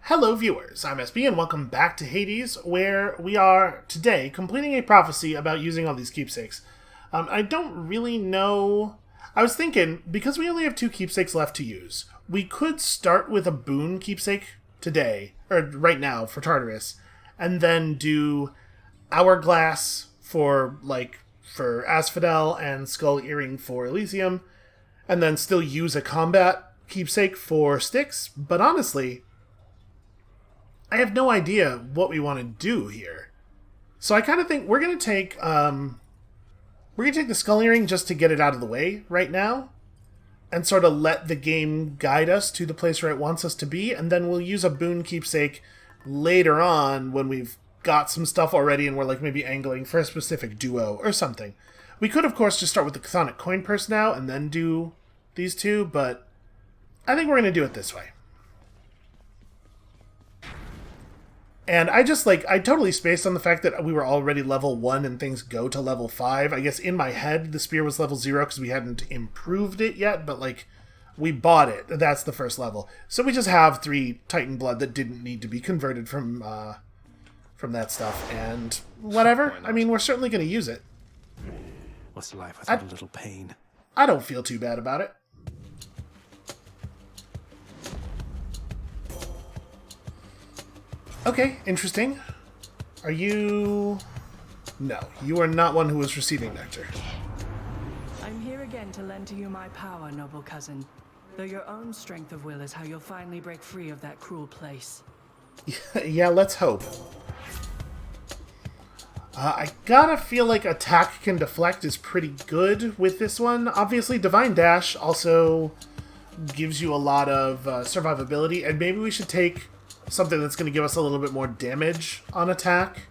Hello viewers, I'm SB and welcome back to Hades, where we are today completing a prophecy about using all these keepsakes. I don't really know... I was thinking, because we only have 2 keepsakes left to use, we could start with a boon keepsake today, or right now for Tartarus, and then do Hourglass for Asphodel and Skull Earring for Elysium, and then still use a combat keepsake for Styx, but honestly, I have no idea what we want to do here. So I kind of think we're going to take the Skull Earring just to get it out of the way right now, and sort of let the game guide us to the place where it wants us to be, and then we'll use a boon keepsake later on when we've got some stuff already and we're like maybe angling for a specific duo or something. We could, of course, just start with the Chthonic Coin Purse now and then do these two, but I think we're going to do it this way. And I totally spaced on the fact that we were already level 1 and things go to level 5. I guess in my head, the spear was level 0 because we hadn't improved it yet, but, we bought it. That's the first level. So we just have 3 Titan Blood that didn't need to be converted from that stuff, and whatever. I mean, we're certainly going to use it. What's life without a little pain? I don't feel too bad about it. Okay, interesting. Are you... No, you are not one who was receiving nectar. I'm here again to lend to you my power, noble cousin. Though your own strength of will is how you'll finally break free of that cruel place. Yeah, let's hope. I gotta feel like attack can deflect is pretty good with this one. Obviously, Divine Dash also gives you a lot of survivability, and maybe we should take something that's going to give us a little bit more damage on attack.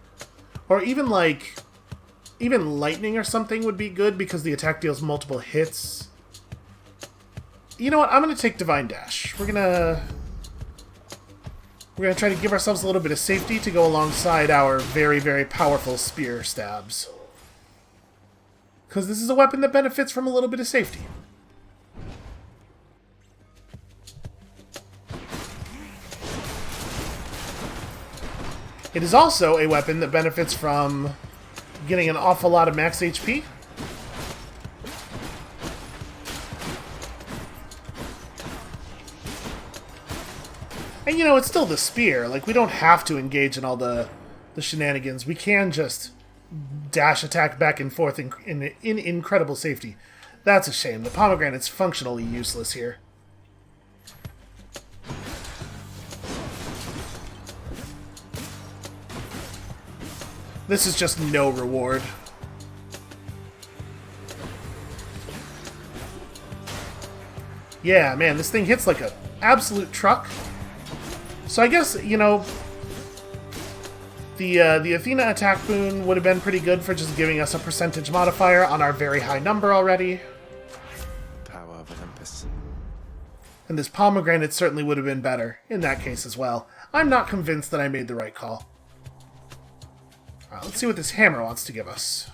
Or even lightning or something would be good because the attack deals multiple hits. You know what? I'm going to take Divine Dash. We're going to try to give ourselves a little bit of safety to go alongside our very, very powerful spear stabs. Because this is a weapon that benefits from a little bit of safety. It is also a weapon that benefits from getting an awful lot of max HP. And, it's still the spear. We don't have to engage in all the shenanigans. We can just dash attack back and forth in incredible safety. That's a shame. The pomegranate's functionally useless here. This is just no reward. Yeah, man, this thing hits like an absolute truck. So I guess, the Athena attack boon would have been pretty good for just giving us a percentage modifier on our very high number already. Power of Olympus. And this pomegranate certainly would have been better in that case as well. I'm not convinced that I made the right call. Let's see what this hammer wants to give us.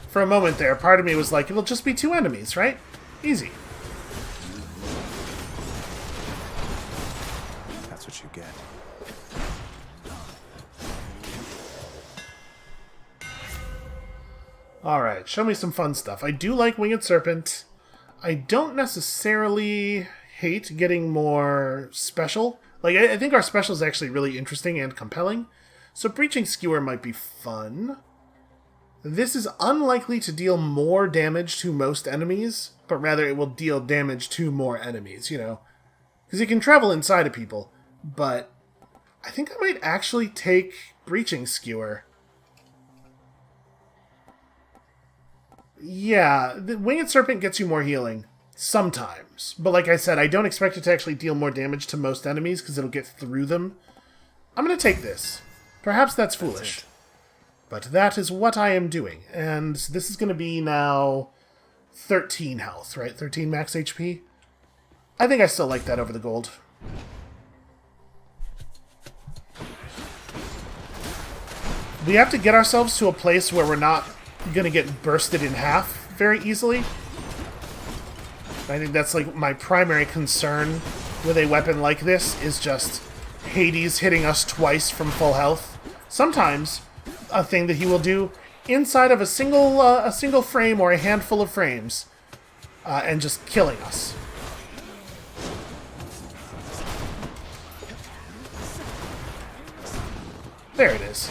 For a moment there, part of me was like, it'll just be 2 enemies, right? Easy. That's what you get. Alright, show me some fun stuff. I do like Winged Serpent. I don't necessarily hate getting more special. I think our special is actually really interesting and compelling. So Breaching Skewer might be fun. This is unlikely to deal more damage to most enemies, but rather it will deal damage to more enemies, Because it can travel inside of people. But I think I might actually take Breaching Skewer. Yeah, the Winged Serpent gets you more healing. Sometimes. But like I said, I don't expect it to actually deal more damage to most enemies because it'll get through them. I'm going to take this. Perhaps that's foolish. But that is what I am doing. And this is going to be now 13 health, right? 13 max HP. I think I still like that over the gold. We have to get ourselves to a place where we're not going to get bursted in half very easily. I think that's like my primary concern with a weapon like this, is just Hades hitting us twice from full health. Sometimes a thing that he will do inside of a single frame or a handful of frames, and just killing us. There it is.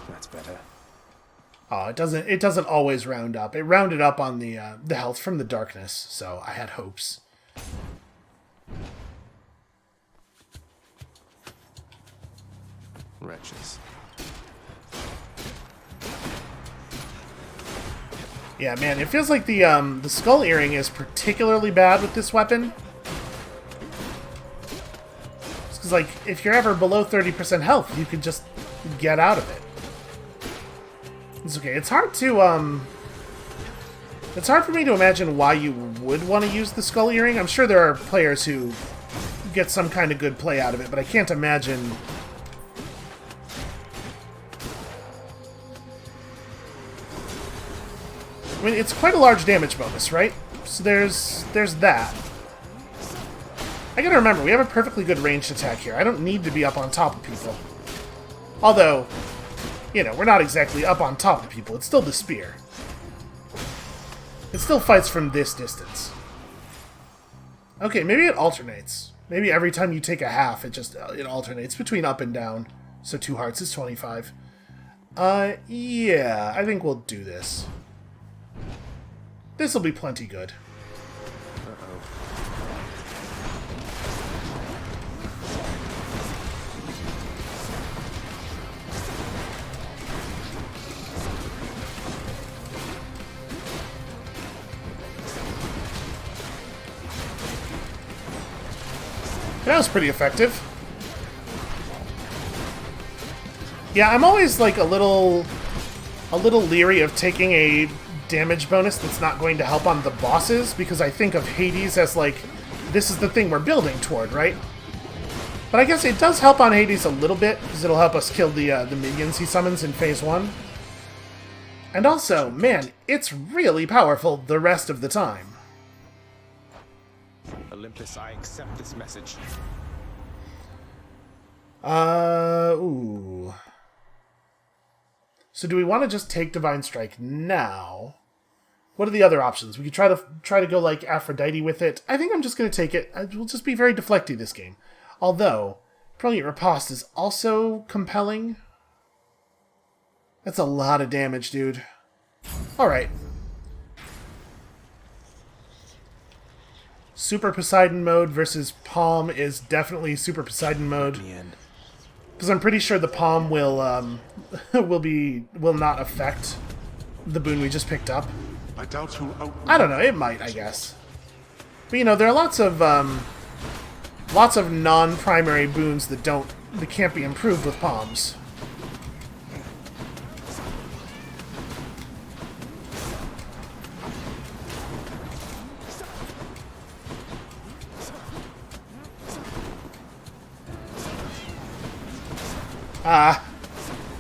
That's better. Oh, it doesn't always round up. It rounded up on the health from the darkness, so I had hopes. Wretches. Yeah, man, it feels like the skull earring is particularly bad with this weapon. Because, like, if you're ever below 30% health, you could just get out of it. It's okay. It's hard to, it's hard for me to imagine why you would want to use the skull earring. I'm sure there are players who get some kind of good play out of it, but I can't imagine... I mean, it's quite a large damage bonus, right? So there's that. I gotta remember, we have a perfectly good ranged attack here. I don't need to be up on top of people. Although, you know, we're not exactly up on top of people. It's still the spear. It still fights from this distance. Okay, maybe it alternates. Maybe every time you take a half, it alternates between up and down. So 2 hearts is 25. Yeah, I think we'll do this. This'll be plenty good. Uh-oh. That was pretty effective. Yeah, I'm always like a little leery of taking a damage bonus that's not going to help on the bosses, because I think of Hades as like, this is the thing we're building toward, right? But I guess it does help on Hades a little bit, because it'll help us kill the minions he summons in Phase 1. And also, man, it's really powerful the rest of the time. Olympus, I accept this message. Ooh. So do we want to just take Divine Strike now? What are the other options? We could try to go like Aphrodite with it. I think I'm just going to take it. We'll just be very deflecty this game. Although, Brilliant Riposte is also compelling. That's a lot of damage, dude. Alright. Super Poseidon mode versus Palm is definitely Super Poseidon mode. Because I'm pretty sure the Palm will will not affect the boon we just picked up. I doubt who. I don't know. It might, I guess. But you know, there are lots of non-primary boons that can't be improved with palms.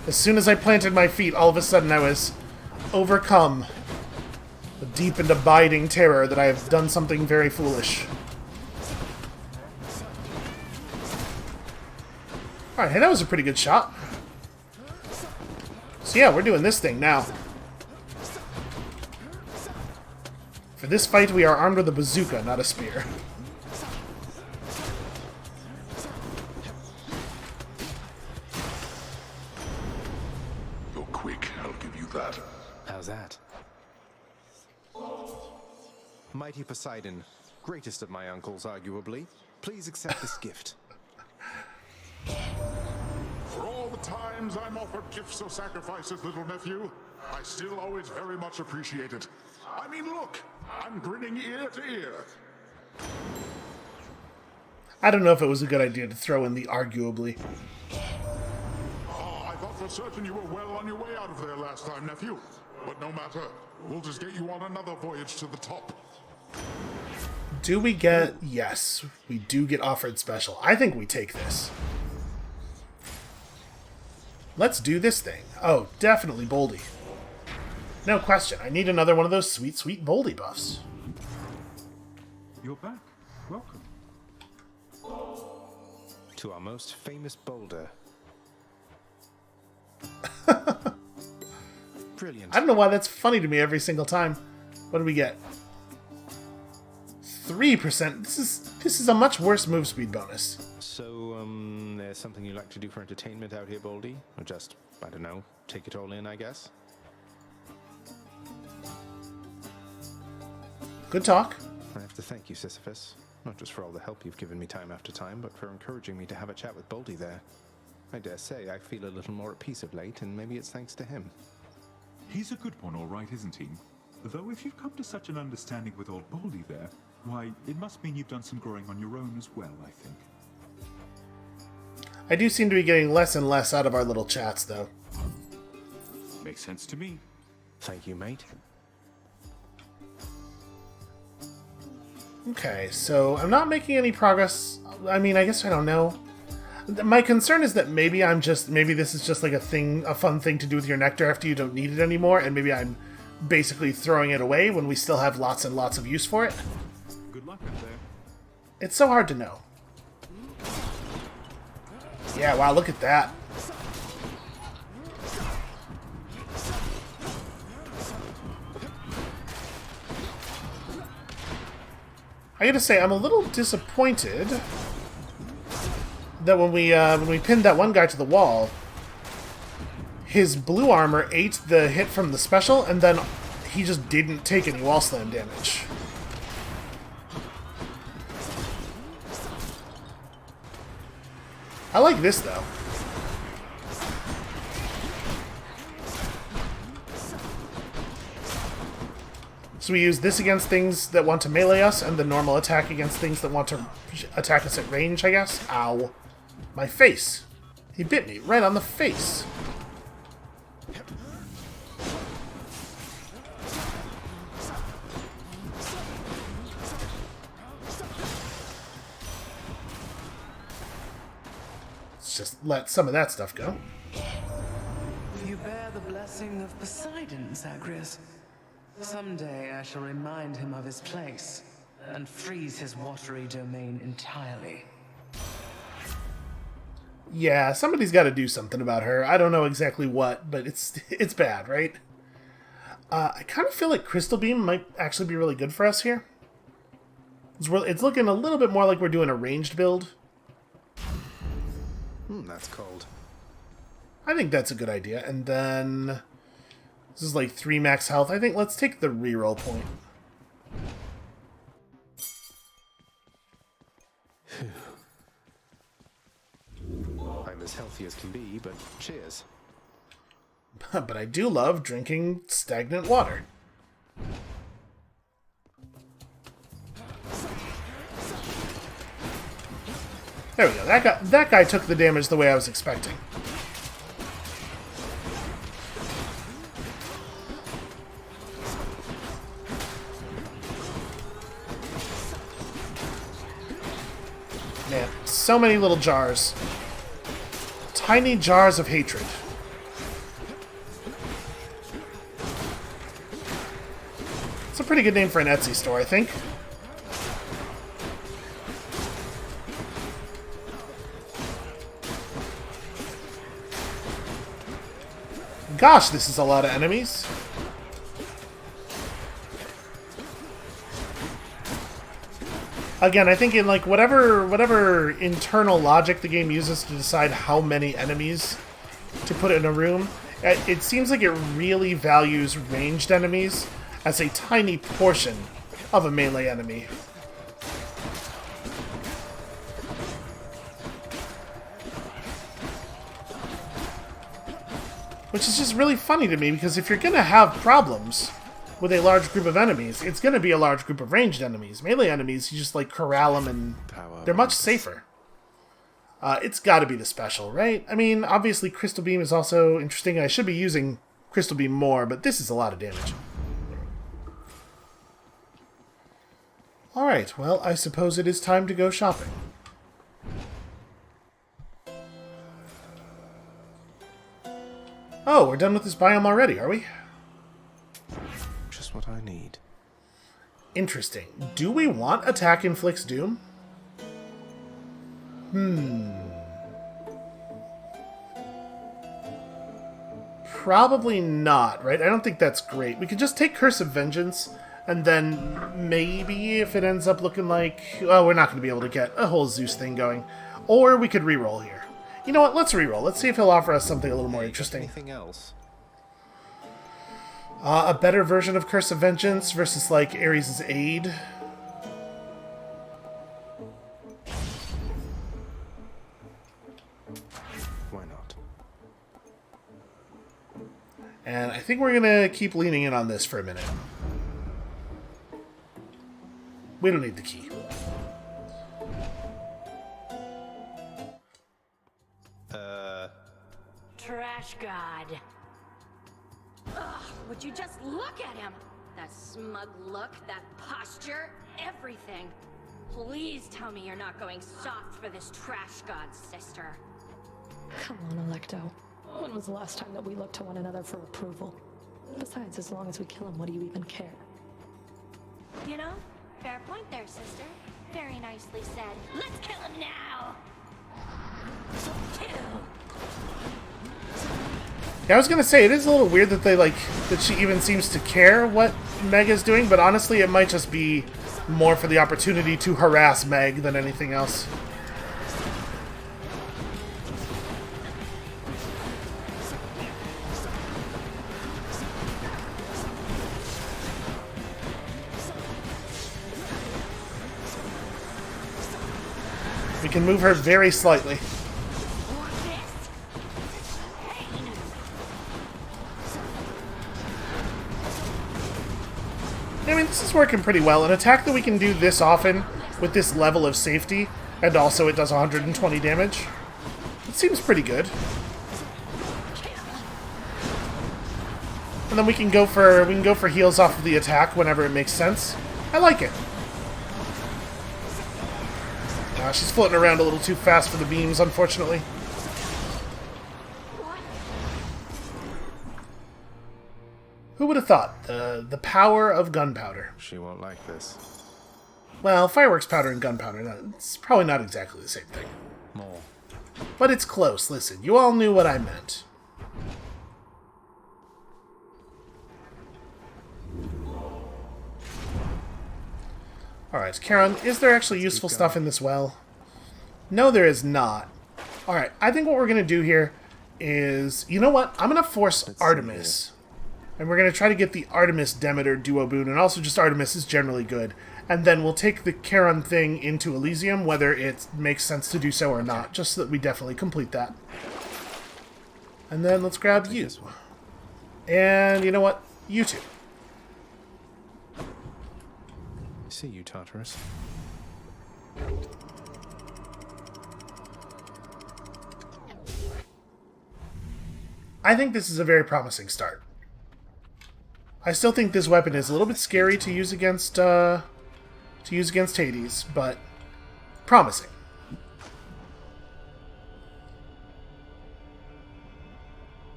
As soon as I planted my feet, all of a sudden I was overcome. A deep and abiding terror that I have done something very foolish. Alright, hey, that was a pretty good shot. So yeah, we're doing this thing now. For this fight, we are armed with a bazooka, not a spear. You're quick, I'll give you that. How's that? Mighty Poseidon, greatest of my uncles, arguably. Please accept this gift. For all the times I'm offered gifts or sacrifices, little nephew, I still always very much appreciate it. I mean, look, I'm grinning ear to ear. I don't know if it was a good idea to throw in the arguably. Oh, I thought for certain you were well on your way out of there last time, nephew. But no matter, we'll just get you on another voyage to the top. Do we get... Yes, we do get offered special. I think we take this. Let's do this thing. Oh, definitely Boldy. No question. I need another one of those sweet, sweet Boldy buffs. You're back. Welcome. To our most famous boulder. Brilliant. I don't know why that's funny to me every single time. What do we get? 3%. This is a much worse move speed bonus. So, there's something you like to do for entertainment out here, Boldy? Or just, I don't know, take it all in, I guess? Good talk. I have to thank you, Sisyphus. Not just for all the help you've given me time after time, but for encouraging me to have a chat with Boldy there. I dare say I feel a little more at peace of late, and maybe it's thanks to him. He's a good one, all right, isn't he? Though if you've come to such an understanding with old Boldy there, why, it must mean you've done some growing on your own as well, I think. I do seem to be getting less and less out of our little chats, though. Makes sense to me. Thank you, mate. Okay, so I'm not making any progress. I mean, I guess I don't know. My concern is that maybe this is just like a fun thing to do with your nectar after you don't need it anymore, and maybe I'm basically throwing it away when we still have lots and lots of use for it. Good luck out there. It's so hard to know. Yeah, wow, look at that. I gotta say, I'm a little disappointed that when we pinned that one guy to the wall, his blue armor ate the hit from the special, and then he just didn't take any wall slam damage. I like this, though. So we use this against things that want to melee us, and the normal attack against things that want to attack us at range, I guess. Ow. My face. He bit me right on the face. Let's just let some of that stuff go. You bear the blessing of Poseidon, Zagreus. Someday I shall remind him of his place and freeze his watery domain entirely. Yeah, somebody's got to do something about her. I don't know exactly what, but it's bad, right? I kind of feel like Crystal Beam might actually be really good for us here. It's looking a little bit more like we're doing a ranged build. That's cold. I think that's a good idea. And then this is like 3 max health. I think let's take the reroll point. I'm as healthy as can be, but cheers. But I do love drinking stagnant water. There we go. That guy took the damage the way I was expecting. Man, so many little jars. Tiny jars of hatred. It's a pretty good name for an Etsy store, I think. Gosh, this is a lot of enemies. Again, I think in like whatever internal logic the game uses to decide how many enemies to put in a room, it seems like it really values ranged enemies as a tiny portion of a melee enemy. Which is just really funny to me, because if you're going to have problems with a large group of enemies, it's going to be a large group of ranged enemies. Melee enemies, you just like corral them and they're much safer. It's got to be the special, right? I mean, obviously Crystal Beam is also interesting. I should be using crystal beam more, but this is a lot of damage. Alright, well, I suppose it is time to go shopping. Oh, we're done with this biome already, are we? Just what I need. Interesting. Do we want Attack Inflicts Doom? Probably not, right? I don't think that's great. We could just take Curse of Vengeance, and then maybe if it ends up looking like... Oh, we're not going to be able to get a whole Zeus thing going. Or we could reroll here. You know what? Let's reroll. Let's see if he'll offer us something a little more interesting. Anything else? A better version of Curse of Vengeance versus, like, Ares' Aid. Why not? And I think we're going to keep leaning in on this for a minute. We don't need the key. Trash God. Ugh, would you just look at him? That smug look, that posture, everything. Please tell me you're not going soft for this trash God, sister. Come on, Electo. When was the last time that we looked to one another for approval? Besides, as long as we kill him, what do you even care? You know, fair point there, sister. Very nicely said. Let's kill him now! Kill! Yeah, I was gonna say, it is a little weird that that she even seems to care what Meg is doing, but honestly it might just be more for the opportunity to harass Meg than anything else. We can move her very slightly. I mean, this is working pretty well. An attack that we can do this often with this level of safety, and also it does 120 damage. It seems pretty good. And then we can go for heals off of the attack whenever it makes sense. I like it. She's floating around a little too fast for the beams, unfortunately. Who would have thought? The power of gunpowder. She won't like this. Well, fireworks powder and gunpowder, it's probably not exactly the same thing. More. But it's close. Listen, you all knew what I meant. Alright, Charon, is there actually useful stuff in this well? No, there is not. Alright, I think what we're going to do here is... You know what? I'm going to force Artemis. And we're going to try to get the Artemis Demeter duo boon, and also just Artemis is generally good. And then we'll take the Charon thing into Elysium, whether it makes sense to do so or not, just so that we definitely complete that. And then let's grab you. And you know what? You too. See you, Tartarus. I think this is a very promising start. I still think this weapon is a little bit scary to use against Hades, but promising.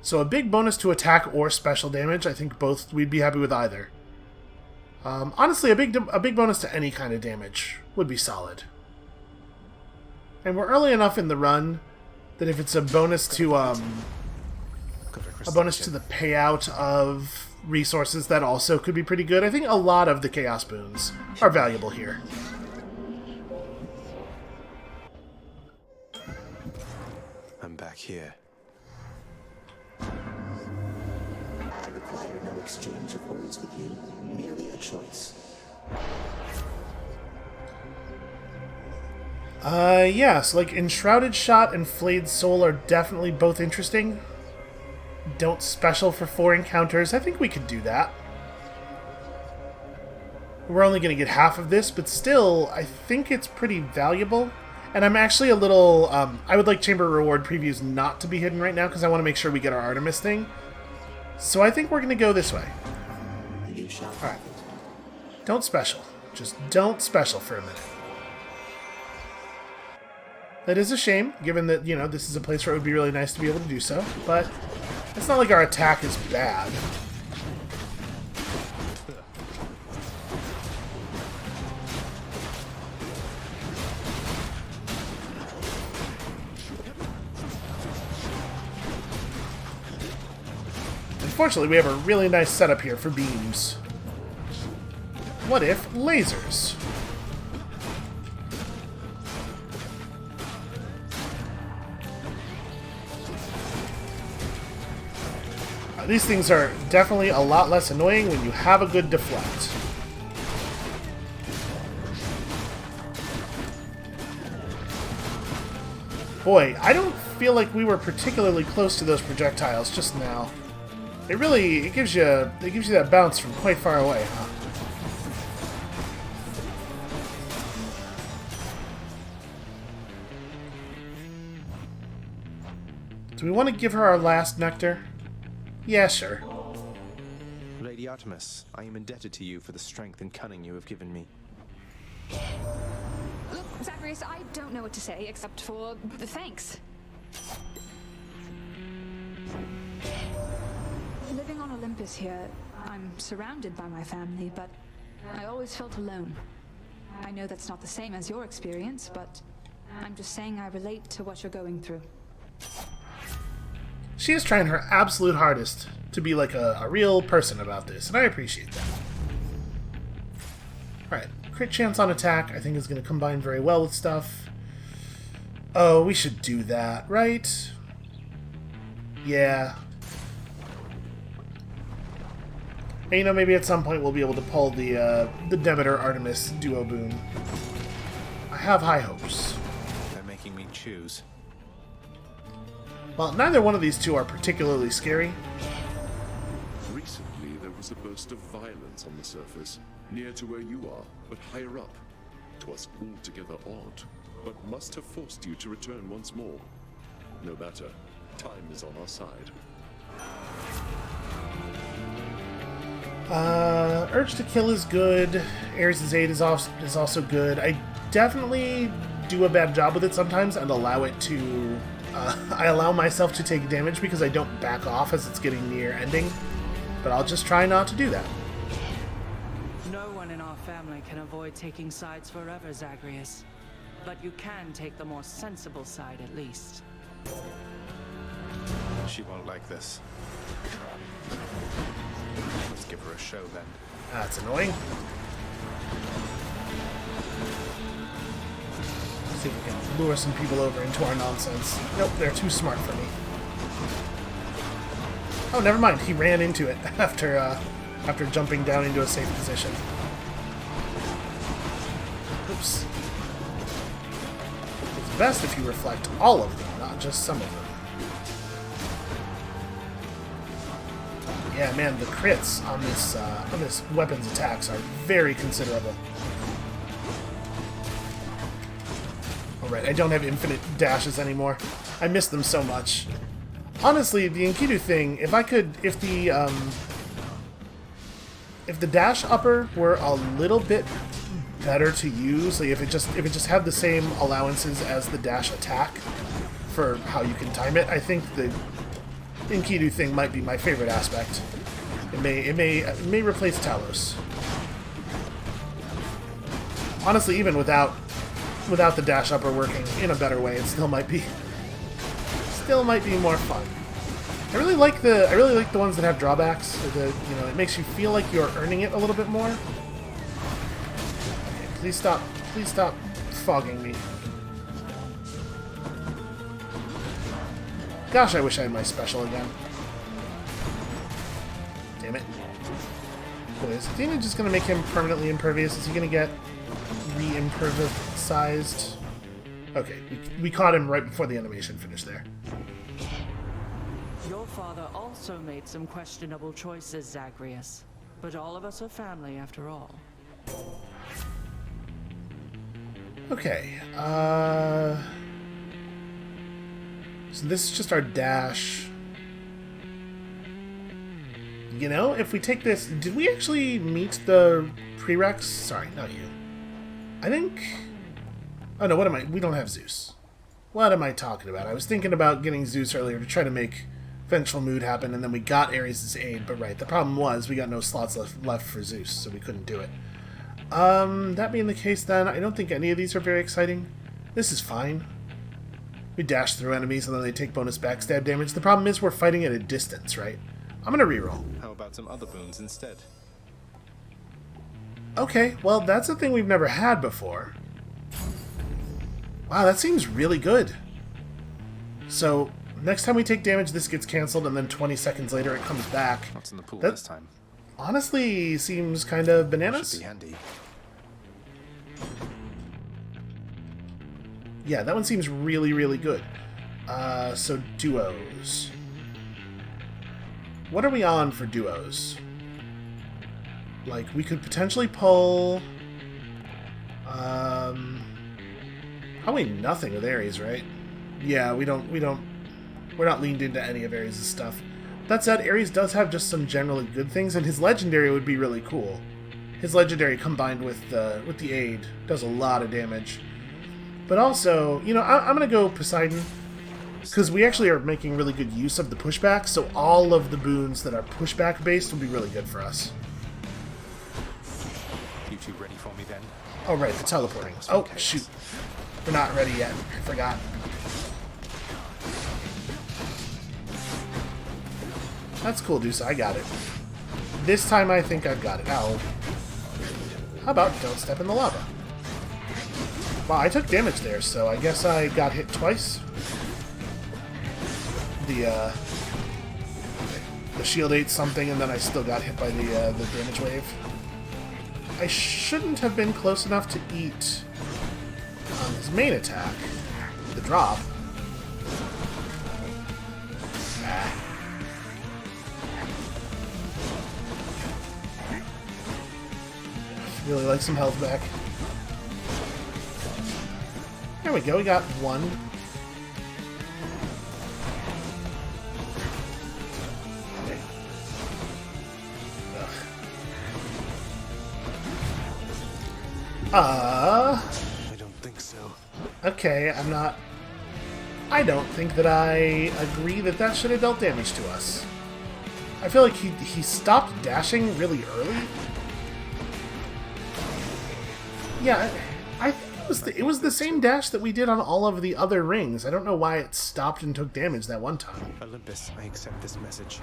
So a big bonus to attack or special damage. I think both we'd be happy with either. Honestly, a big bonus to any kind of damage would be solid. And we're early enough in the run that if it's a bonus to the payout of resources, that also could be pretty good. I think a lot of the Chaos Boons are valuable here. I'm back here. I require no exchange of words with you, merely a choice. Yes, like Enshrouded Shot and Flayed Soul are definitely both interesting. Don't special for 4 encounters. I think we could do that. We're only going to get half of this, but still, I think it's pretty valuable. And I'm actually a little... I would like Chamber Reward previews not to be hidden right now, because I want to make sure we get our Artemis thing. So I think we're going to go this way. You shall All right. Don't special. Just don't special for a minute. That is a shame, given that, you know, this is a place where it would be really nice to be able to do so, but it's not like our attack is bad. Unfortunately, we have a really nice setup here for beams. What if lasers? These things are definitely a lot less annoying when you have a good deflect. Boy, I don't feel like we were particularly close to those projectiles just now. It gives you that bounce from quite far away, huh? Do we want to give her our last nectar? Yeah, sure. Lady Artemis, I am indebted to you for the strength and cunning you have given me. Look, Zagreus, I don't know what to say except for thanks. Living on Olympus here, I'm surrounded by my family, but I always felt alone. I know that's not the same as your experience, but I'm just saying I relate to what you're going through. She is trying her absolute hardest to be like a real person about this, and I appreciate that. Alright, crit chance on attack I think is going to combine very well with stuff. Oh, we should do that, right? Yeah. And, you know, maybe at some point we'll be able to pull the Demeter-Artemis duo boon. I have high hopes. They're making me choose. Well, neither one of these two are particularly scary. Recently, there was a burst of violence on the surface, near to where you are, but higher up. 'Twas altogether odd, but must have forced you to return once more. No matter, time is on our side. Urge to Kill is good. Ares' Aid is also good. I definitely do a bad job with it sometimes and allow it to... I allow myself to take damage because I don't back off as it's getting near ending. But I'll just try not to do that. No one in our family can avoid taking sides forever, Zagreus. But you can take the more sensible side at least. She won't like this. Let's give her a show then. That's annoying. See if we can lure some people over into our nonsense. Nope, they're too smart for me. Oh, never mind. He ran into it after jumping down into a safe position. Oops. It's best if you reflect all of them, not just some of them. Yeah, man, the crits on this weapon's attacks are very considerable. Alright, I don't have infinite dashes anymore. I miss them so much. Honestly, the Enkidu thing, if the dash upper were a little bit better to use, like if it just had the same allowances as the dash attack for how you can time it, I think the Enkidu thing might be my favorite aspect. It may replace Talos. Honestly, even without the dash upper working in a better way, it still might be more fun. I really like the ones that have drawbacks. It makes you feel like you're earning it a little bit more. Okay, please stop fogging me. Gosh, I wish I had my special again. Damn it. Wait, is Athena just going to make him permanently impervious? Is he going to get re-impervicized? Okay, we caught him right before the animation finished there. Your father also made some questionable choices, Zagreus. But all of us are family after all. Okay, so this is just our dash. You know, if we take this... Did we actually meet the prereqs? Sorry, not you. I think... Oh no, what am I... We don't have Zeus. What am I talking about? I was thinking about getting Zeus earlier to try to make Vengeful Mood happen, and then we got Ares' aid, but right, the problem was we got no slots left for Zeus, so we couldn't do it. That being the case then, I don't think any of these are very exciting. This is fine. We dash through enemies and then they take bonus backstab damage. The problem is we're fighting at a distance, right? I'm gonna reroll. How about some other boons instead? Okay, well that's a thing we've never had before. Wow, that seems really good. So, next time we take damage, this gets cancelled, and then 20 seconds later it comes back. What's in the pool that this time? Honestly seems kind of bananas. Should be handy. Yeah, that one seems really, really good. So duos. What are we on for duos? Like, we could potentially pull... Probably nothing with Ares, right? Yeah, we're not leaned into any of Ares' stuff. That said, Ares does have just some generally good things, and his legendary would be really cool. His legendary combined with the aid does a lot of damage. But also, you know, I'm going to go Poseidon, because we actually are making really good use of the pushback, so all of the boons that are pushback based will be really good for us. You two ready for me then? Oh right, the teleporting. Oh shoot. We're not ready yet. I forgot. That's cool, Deuce. I got it. This time I think I've got it. Ow. How about don't step in the lava? Wow, I took damage there, so I guess I got hit twice. The shield ate something, and then I still got hit by the damage wave. I shouldn't have been close enough to eat his main attack, the drop. Really like some health back. There we go, we got one. Okay. I don't think so. Okay, I don't think that I agree that that should have dealt damage to us. I feel like he stopped dashing really early. Yeah, I think it was the same dash that we did on all of the other rings. I don't know why it stopped and took damage that one time. Olympus, I accept this message.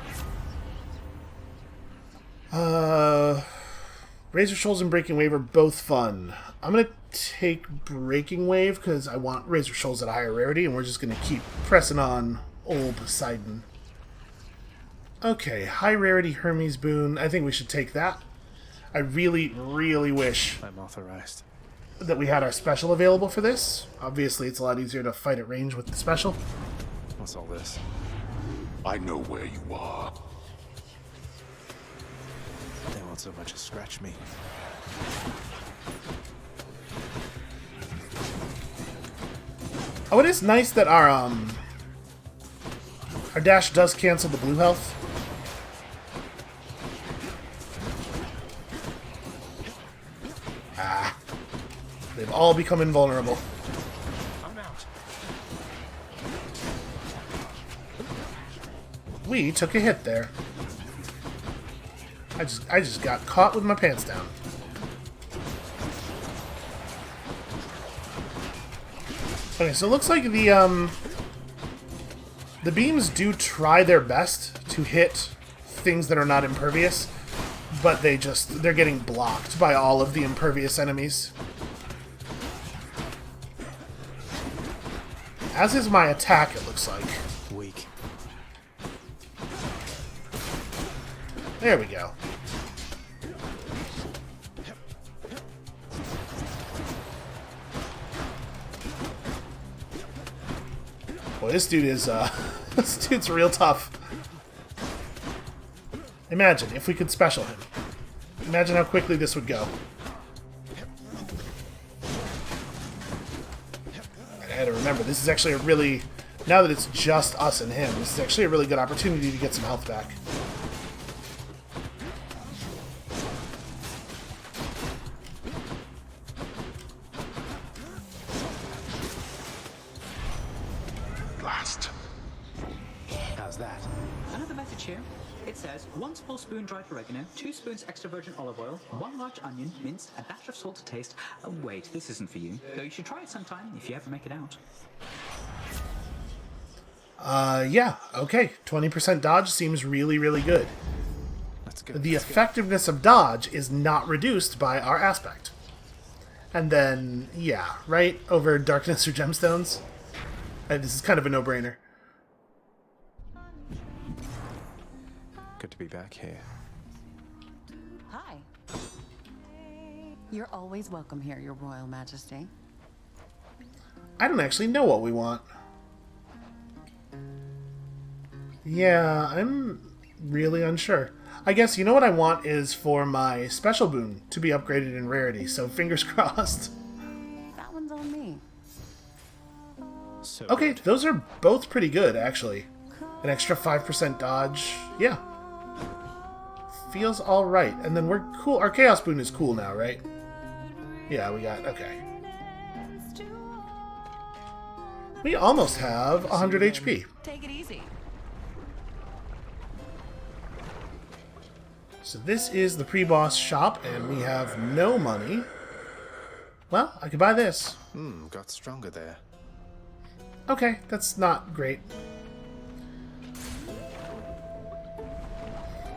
Razor Shoals and Breaking Wave are both fun. I'm going to take Breaking Wave because I want Razor Shoals at a higher rarity, and we're just going to keep pressing on old Poseidon. Okay, high rarity Hermes boon. I think we should take that. I really, really wish I'm authorized. that we had our special available for this. Obviously, it's a lot easier to fight at range with the special. What's all this? I know where you are. They won't so much as scratch me. Oh, it is nice that our dash does cancel the blue health. Ah. They've all become invulnerable. I'm out. We took a hit there. I just got caught with my pants down. Okay, so it looks like the beams do try their best to hit things that are not impervious, but they're getting blocked by all of the impervious enemies. As is my attack, it looks like. Weak. There we go. Boy, this dude is, this dude's real tough. Imagine if we could special him. Imagine how quickly this would go. I had to remember, this is actually a really, now that it's just us and him, this is actually a really good opportunity to get some health back. It says 1 small spoon dried oregano, 2 spoons extra virgin olive oil, 1 large onion, minced, a dash of salt to taste. Oh, wait, this isn't for you. Though you should try it sometime if you ever make it out. Yeah, okay. 20% dodge seems really, really good. The effectiveness of dodge is not reduced by our aspect. And then, yeah, right? Over darkness or gemstones. This is kind of a no-brainer. Good to be back here. Hi. You're always welcome here, Your Royal Majesty. I don't actually know what we want. Yeah, I'm really unsure. I guess, you know what I want is for my special boon to be upgraded in rarity, so fingers crossed. That one's on me. So Okay, good. those are both pretty good, actually. An extra 5% dodge. Yeah. Feels alright. And then we're cool. Our Chaos Boon is cool now, right? Yeah, we got... Okay. We almost have 100 HP. Take it easy. So this is the pre-boss shop, and we have no money. Well, I could buy this. Got stronger there. Okay, that's not great.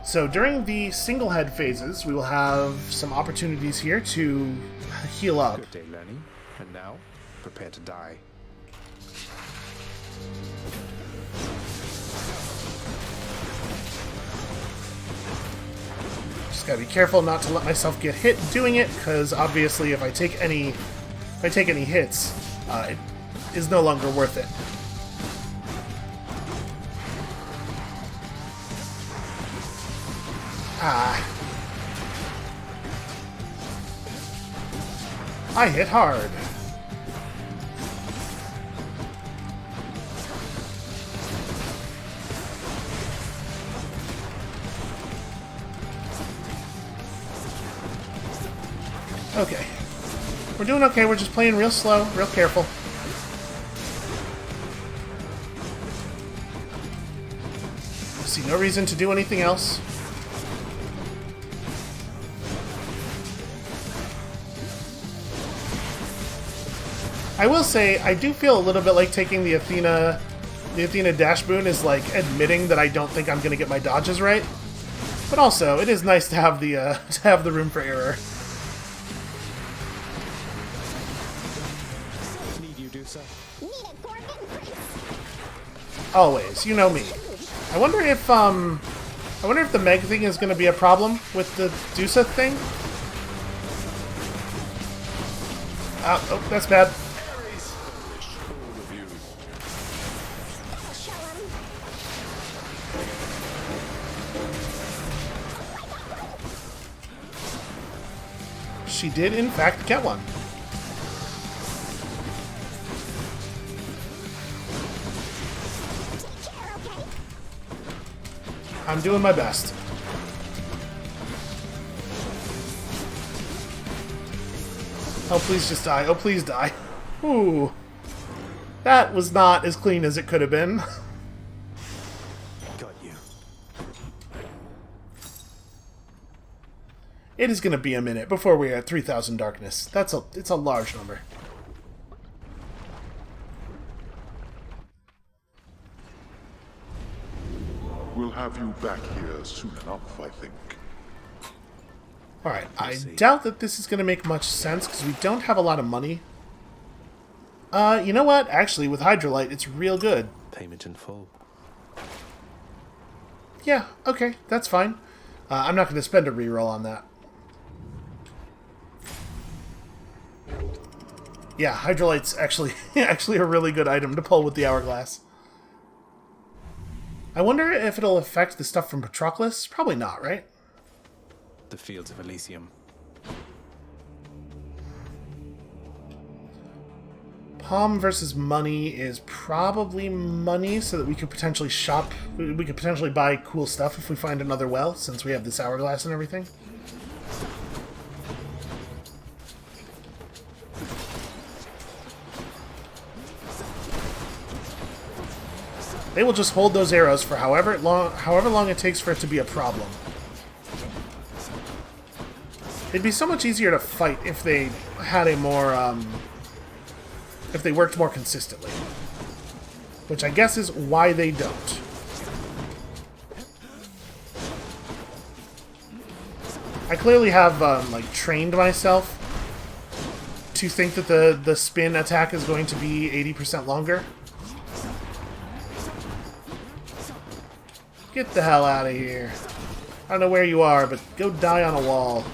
So during the single head phases, we will have some opportunities here to heal up. Good day, Lenny. And now, prepare to die. Just gotta be careful not to let myself get hit doing it, because obviously if I take any hits, it is no longer worth it. I hit hard. Okay. We're doing okay, we're just playing real slow, real careful. See no reason to do anything else. I will say, I do feel a little bit like taking the Athena dash boon is like admitting that I don't think I'm going to get my dodges right. But also, it is nice to have the room for error. Need you do so? Always, you know me. I wonder if the Meg thing is going to be a problem with the Dusa thing. Oh, that's bad. She did, in fact, get one. I'm doing my best. Oh, please just die. Oh, please die. Ooh. That was not as clean as it could have been. Got you. It is going to be a minute before we're at 3,000 darkness. It's a large number. We'll have you back here soon enough, I think. Alright, I doubt that this is going to make much sense because we don't have a lot of money. You know what? Actually, with Hydrolite, it's real good. Payment in full. Yeah, okay, that's fine. I'm not going to spend a reroll on that. Yeah, Hydrolite's actually a really good item to pull with the Hourglass. I wonder if it'll affect the stuff from Patroclus? Probably not, right? The fields of Elysium. Palm versus money is probably money, so that we could potentially shop. We could potentially buy cool stuff if we find another well, since we have this Hourglass and everything. They will just hold those arrows for however long it takes for it to be a problem. It'd be so much easier to fight if they had a more, if they worked more consistently. Which I guess is why they don't. I clearly have, like, trained myself to think that the spin attack is going to be 80% longer. Get the hell out of here. I don't know where you are, but go die on a wall.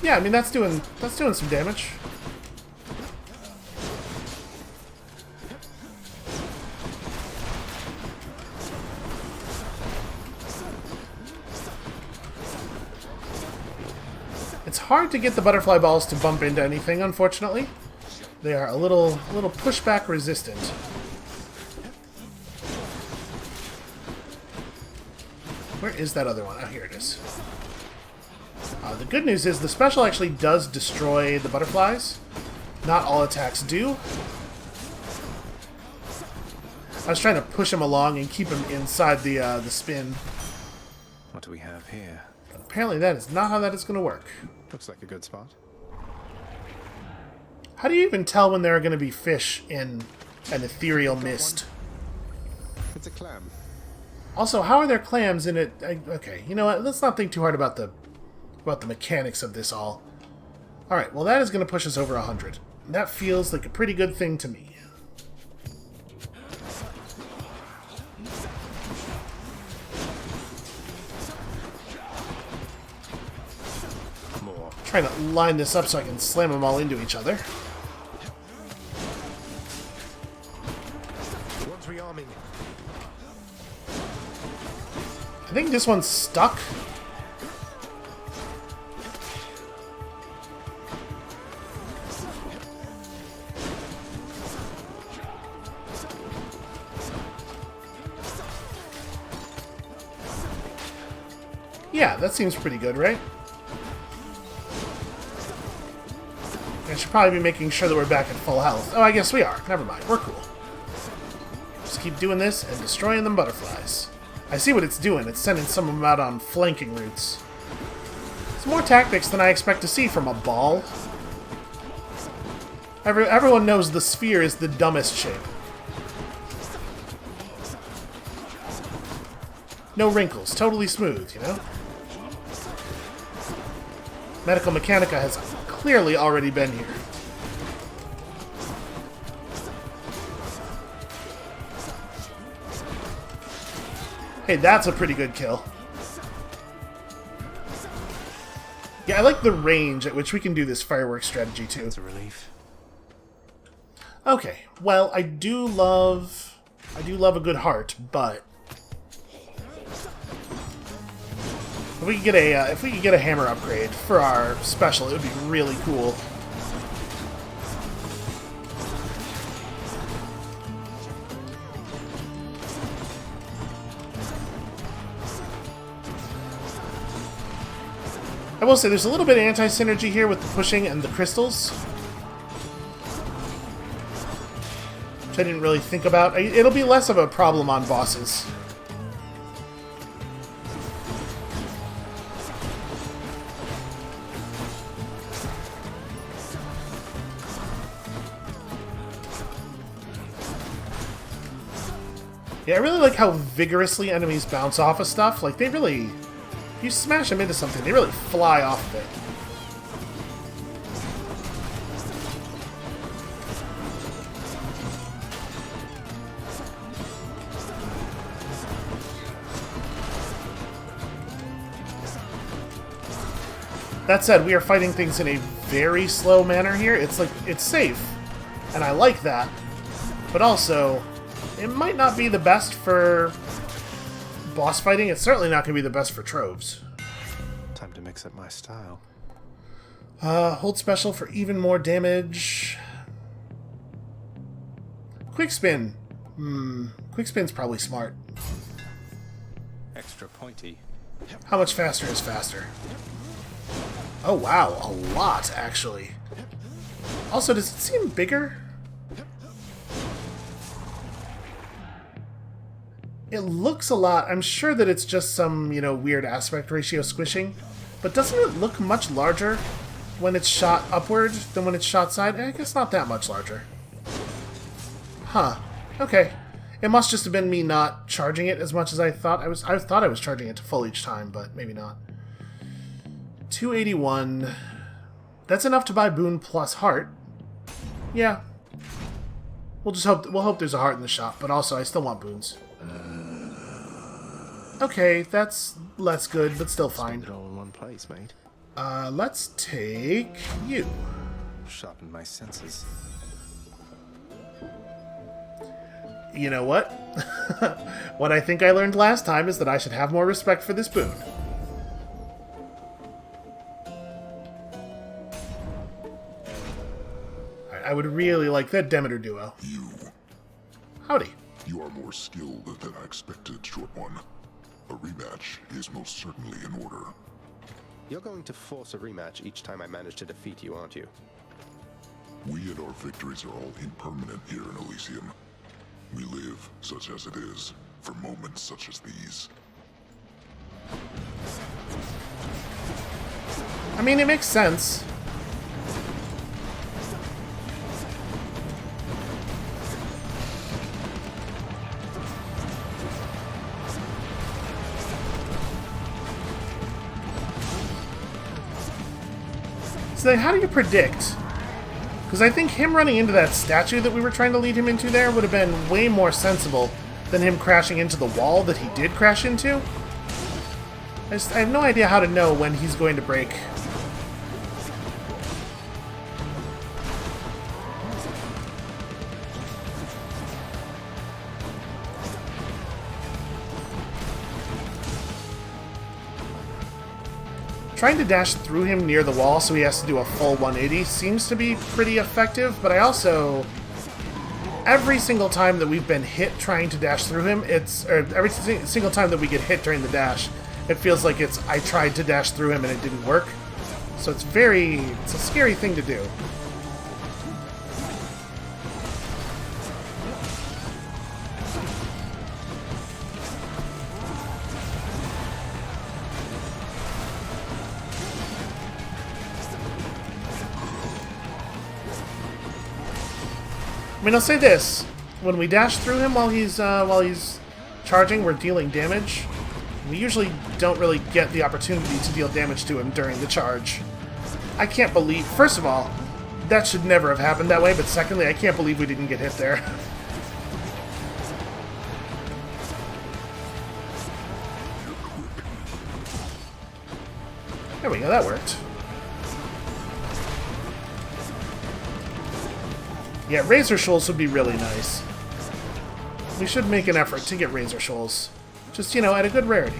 Yeah, I mean that's doing some damage. It's hard to get the butterfly balls to bump into anything, unfortunately. They are a little pushback resistant. Where is that other one? Oh, here it is. The good news is the special actually does destroy the butterflies. Not all attacks do. I was trying to push him along and keep him inside the spin. What do we have here? But apparently that is not how that is going to work. Looks like a good spot. How do you even tell when there are going to be fish in an ethereal mist? It's a clam. Also, how are there clams in it? Okay, you know what? Let's not think too hard about the mechanics of this all. Alright, well that is going to push us over 100. That feels like a pretty good thing to me. More. Trying to line this up so I can slam them all into each other. One's rearming. I think this one's stuck. Yeah, that seems pretty good, right? I should probably be making sure that we're back at full health. Oh, I guess we are. Never mind. We're cool. Just keep doing this and destroying them butterflies. I see what it's doing. It's sending some of them out on flanking routes. It's more tactics than I expect to see from a ball. Everyone knows the sphere is the dumbest shape. No wrinkles. Totally smooth, you know? Medical Mechanica has clearly already been here. Hey, that's a pretty good kill. Yeah, I like the range at which we can do this fireworks strategy too. It's a relief. Okay, well, I do love a good heart, but if we could get a hammer upgrade for our special, it would be really cool. I will say there's a little bit of anti-synergy here with the pushing and the crystals, which I didn't really think about. It'll be less of a problem on bosses. Yeah, I really like how vigorously enemies bounce off of stuff. Like, they really... If you smash them into something, they really fly off of it. That said, we are fighting things in a very slow manner here. It's like, it's safe, and I like that. But also, it might not be the best for boss fighting. It's certainly not going to be the best for troves. Time to mix up my style. Hold special for even more damage. Quick spin. Quick spin's probably smart. extra pointy. How much faster is faster? Oh wow, a lot actually. Also, does it seem bigger? It looks a lot. I'm sure that it's just some, you know, weird aspect ratio squishing. But doesn't it look much larger when it's shot upward than when it's shot side? I guess not that much larger. Huh. Okay. It must just have been me not charging it as much as I thought. I thought I was charging it to full each time, but maybe not. 281. That's enough to buy boon plus heart. Yeah. We'll hope there's a heart in the shop, but also I still want boons. Okay, that's less good, but still fine. Spend it all in one place, mate. Let's take you. Sharpen my senses. You know what? What I think I learned last time is that I should have more respect for this boon. I would really like that Demeter duo. You. Howdy. You are more skilled than I expected, Short One. A rematch is most certainly in order. You're going to force a rematch each time I manage to defeat you, aren't you? We and our victories are all impermanent here in Elysium. We live, such as it is, for moments such as these. I mean, it makes sense. So then how do you predict? Because I think him running into that statue that we were trying to lead him into there would have been way more sensible than him crashing into the wall that he did crash into. I have no idea how to know when he's going to break. Trying to dash through him near the wall so he has to do a full 180 seems to be pretty effective, but I also... Every single time that we've been hit trying to dash through him, every single time that we get hit during the dash, it feels like I tried to dash through him and it didn't work. So it's a scary thing to do. I mean, I'll say this: when we dash through him while he's charging, we're dealing damage. We usually don't really get the opportunity to deal damage to him during the charge. I can't believe, first of all, that should never have happened that way, but secondly, I can't believe we didn't get hit there. There we go, that worked. Yeah, Razor Shoals would be really nice. We should make an effort to get Razor Shoals. Just, you know, at a good rarity.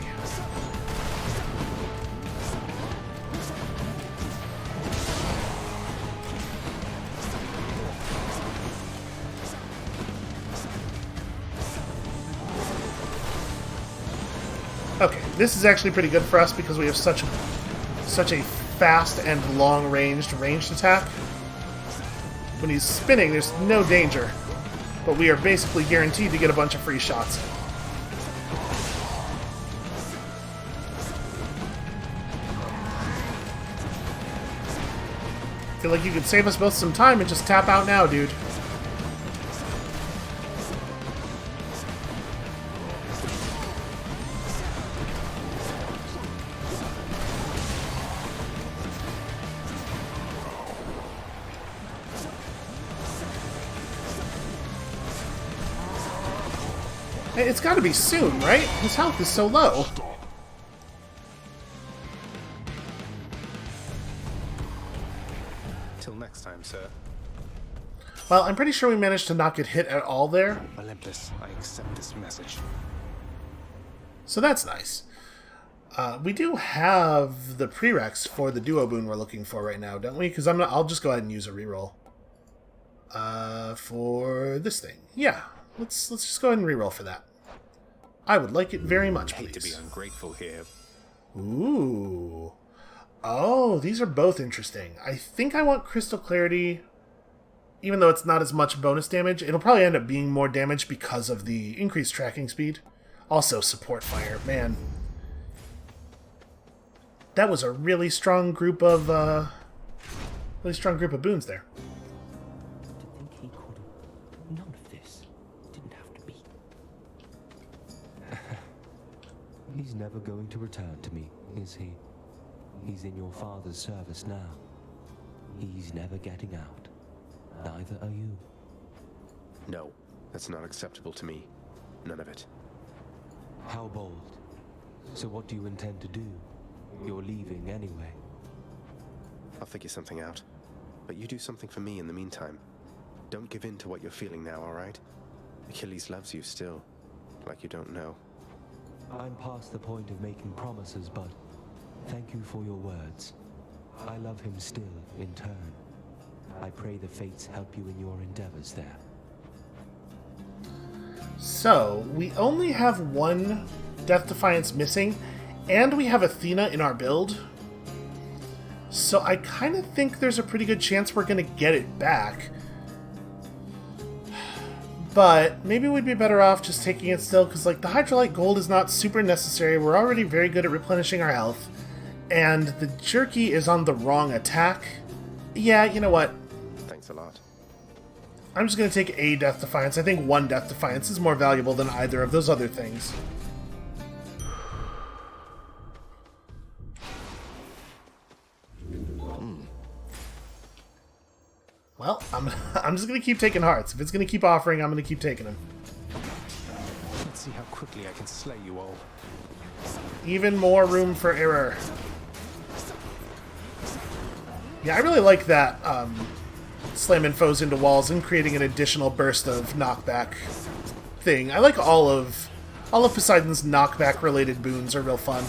Okay, this is actually pretty good for us because we have such a fast and long-ranged attack. When he's spinning, there's no danger, but we are basically guaranteed to get a bunch of free shots. I feel like you could save us both some time and just tap out now, dude. It's gotta be soon, right? His health is so low. Till next time, sir. Well, I'm pretty sure we managed to not get hit at all there. Olympus, I accept this message. So that's nice. We do have the prereqs for the duo boon we're looking for right now, don't we? Because I'll just go ahead and use a reroll. For this thing. Yeah. Let's just go ahead and reroll for that. I would like it very much, I hate to be please. ungrateful here. Ooh. Oh, these are both interesting. I think I want Crystal Clarity, even though it's not as much bonus damage. It'll probably end up being more damage because of the increased tracking speed. Also, Support Fire. Man. That was a really strong group of, boons there. To think he could have... None of this didn't have to be. He's never going to return to me, is he? He's in your father's service now. He's never getting out. Neither are you. No, that's not acceptable to me. None of it. How bold. So what do you intend to do? You're leaving anyway. I'll figure something out. But you do something for me in the meantime. Don't give in to what you're feeling now, alright? Achilles loves you still. Like you don't know. I'm past the point of making promises, but thank you for your words. I love him still, in turn. I pray the fates help you in your endeavors there. So, we only have one Death Defiance missing, and we have Athena in our build. So I kind of think there's a pretty good chance we're going to get it back. But maybe we'd be better off just taking it still, because like the Hydrolite Gold is not super necessary. We're already very good at replenishing our health. And the Jerky is on the wrong attack. Yeah, you know what? Thanks a lot. I'm just going to take a Death Defiance. I think one Death Defiance is more valuable than either of those other things. Well, I'm just going to keep taking hearts. If it's going to keep offering, I'm going to keep taking them. Let's see how quickly I can slay you all. Even more room for error. Yeah, I really like that slamming foes into walls and creating an additional burst of knockback thing. I like all of Poseidon's knockback related boons are real fun.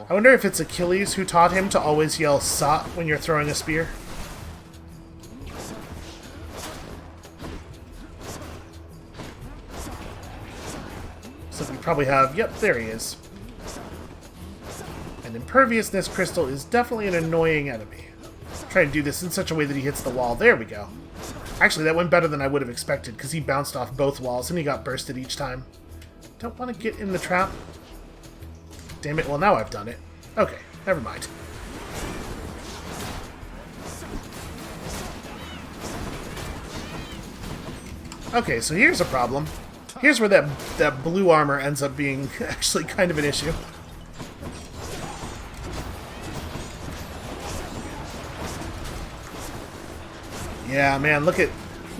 I wonder if it's Achilles who taught him to always yell "Sot" when you're throwing a spear. So we probably have... Yep, there he is. An Imperviousness Crystal is definitely an annoying enemy. Try to do this in such a way that he hits the wall. There we go. Actually, that went better than I would have expected, because he bounced off both walls and he got bursted each time. Don't want to get in the trap. Damn it, well now I've done it. Okay, never mind. Okay, so here's a problem. Here's where that blue armor ends up being actually kind of an issue. Yeah, man, look at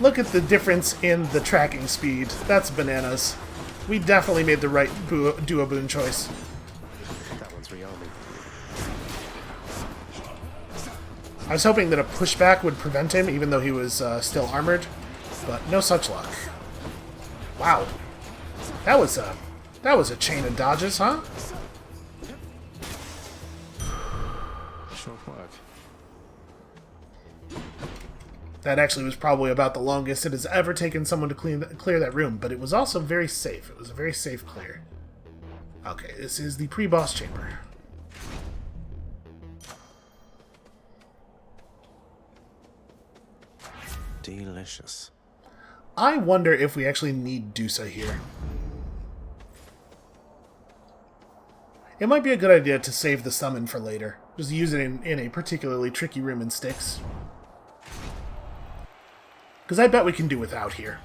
the difference in the tracking speed. That's bananas. We definitely made the right duo boon choice. I was hoping that a pushback would prevent him, even though he was still armored, but no such luck. Wow, that was a chain of dodges, huh? Short work. That actually was probably about the longest it has ever taken someone to clear that room, but it was also very safe. It was a very safe clear. Okay, this is the pre-boss chamber. Delicious. I wonder if we actually need Dusa here. It might be a good idea to save the summon for later. Just use it in a particularly tricky room in Styx. Because I bet we can do without here.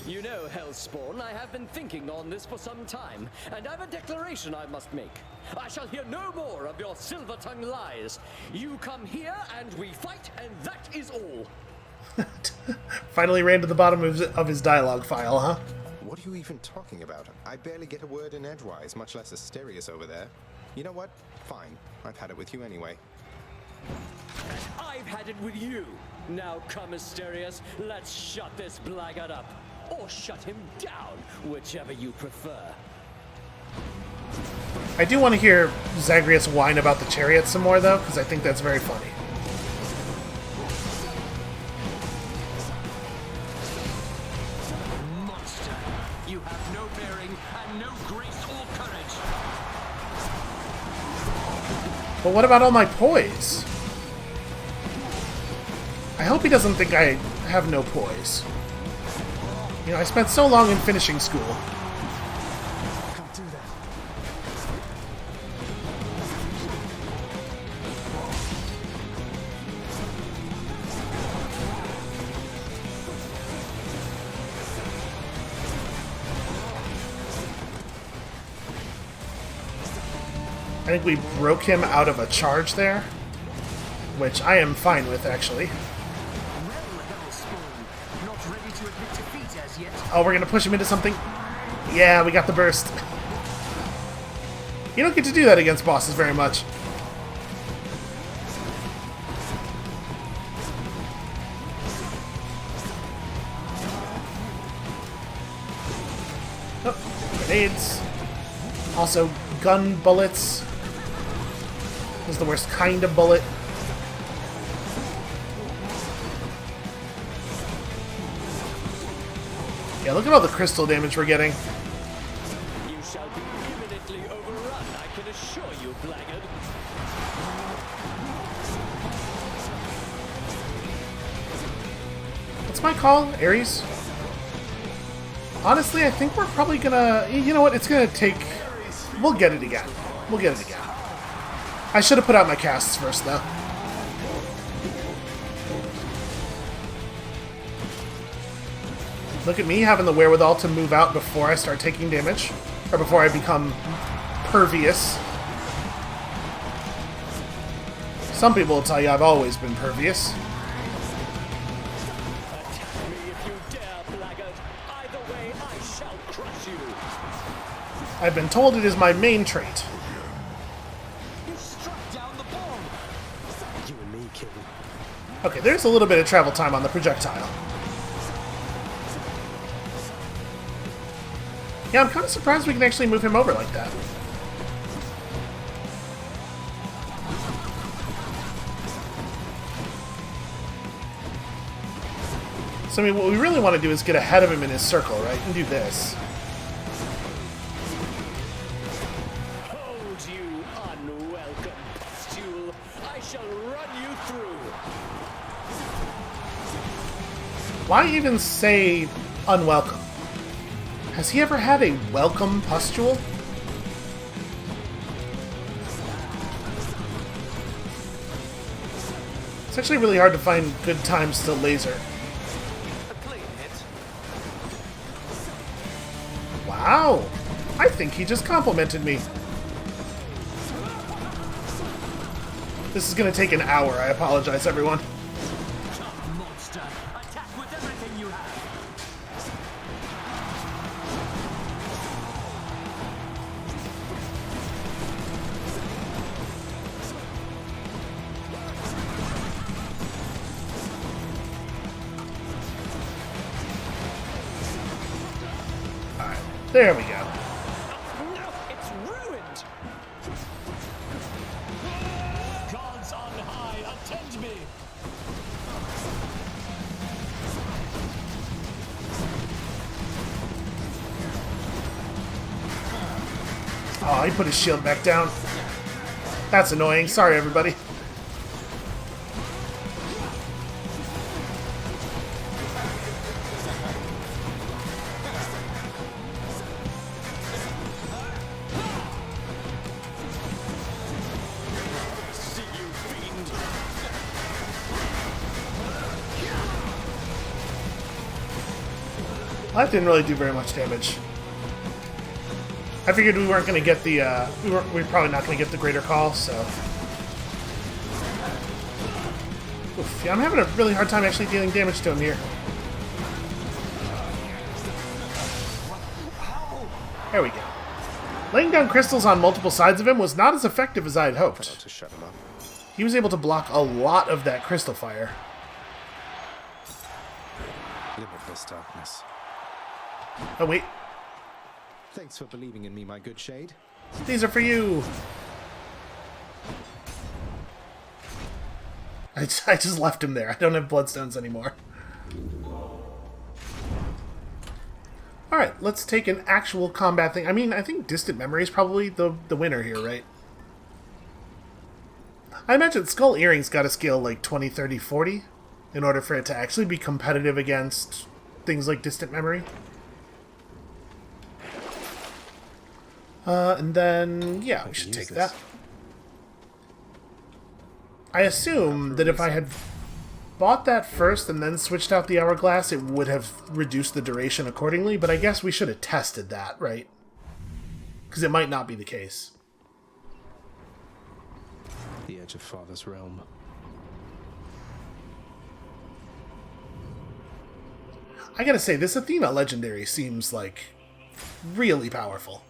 You know, Hellspawn, I have been thinking on this for some time, and I've a declaration I must make. I shall hear no more of your silver-tongued lies. You come here, and we fight, and that is all. Finally ran to the bottom of his dialogue file, huh? What are you even talking about? I barely get a word in edgewise, much less Asterius over there. You know what? Fine. I've had it with you anyway. And I've had it with you. Now come, Asterius, let's shut this blackguard up. Or shut him down, whichever you prefer. I do want to hear Zagreus whine about the chariot some more, though, because I think that's very funny. and no grace or courage. But what about all my poise? I hope he doesn't think I have no poise. You know, I spent so long in finishing school. Can't do that. I think we broke him out of a charge there, which I am fine with, actually. Oh, we're gonna push him into something? Yeah, we got the burst. You don't get to do that against bosses very much. Oh, grenades. Also, gun bullets. This is the worst kind of bullet. Yeah, look at all the crystal damage we're getting. You shall be imminently overrun, I can assure you, blackguard. What's my call, Ares? Honestly, I think we're probably gonna... You know what? It's gonna take... We'll get it again. We'll get it again. I should have put out my casts first, though. Look at me having the wherewithal to move out before I start taking damage. Or before I become pervious. Some people will tell you I've always been pervious. Attack me if you dare, blackguard. Either way, I shall crush you. I've been told it is my main trait. You struck down the bomb. You and me, kid. Okay, there's a little bit of travel time on the projectile. Yeah, I'm kind of surprised we can actually move him over like that. So, I mean, what we really want to do is get ahead of him in his circle, right? And do this. Hold you, unwelcome pustule. I shall run you through. Why even say unwelcome? Has he ever had a welcome pustule? It's actually really hard to find good times to laser. Wow! I think he just complimented me. This is gonna take an hour. I apologize, everyone. Monster, attack with everything you have. There we go. No, it's ruined. Gods on high, attend me. Oh, he put his shield back down. That's annoying. Sorry, everybody. That didn't really do very much damage. I figured we weren't going to get the, we're probably not going to get the greater call, so. Oof, yeah, I'm having a really hard time actually dealing damage to him here. There we go. Laying down crystals on multiple sides of him was not as effective as I had hoped. To shut him up. He was able to block a lot of that crystal fire. Limitless darkness. Oh, wait. Thanks for believing in me, my good shade. These are for you. I just left him there. I don't have bloodstones anymore. Alright, let's take an actual combat thing. I mean, I think Distant Memory is probably the winner here, right? I imagine Skull Earring's got to scale like 20, 30, 40 in order for it to actually be competitive against things like Distant Memory. And then, yeah, we should take that. I assume that if I had bought that first and then switched out the hourglass, it would have reduced the duration accordingly, but I guess we should have tested that, right? Because it might not be the case. The edge of Father's realm. I gotta say, this Athena legendary seems like really powerful.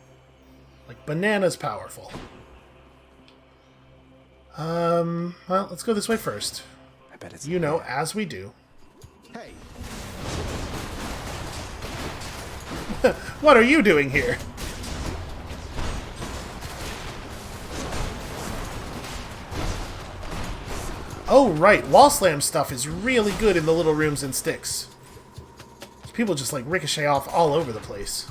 Like bananas powerful. Well, let's go this way first. I bet it's as we do. Hey. What are you doing here? Oh, right. Wall slam stuff is really good in the little rooms in Styx. People just, like, ricochet off all over the place.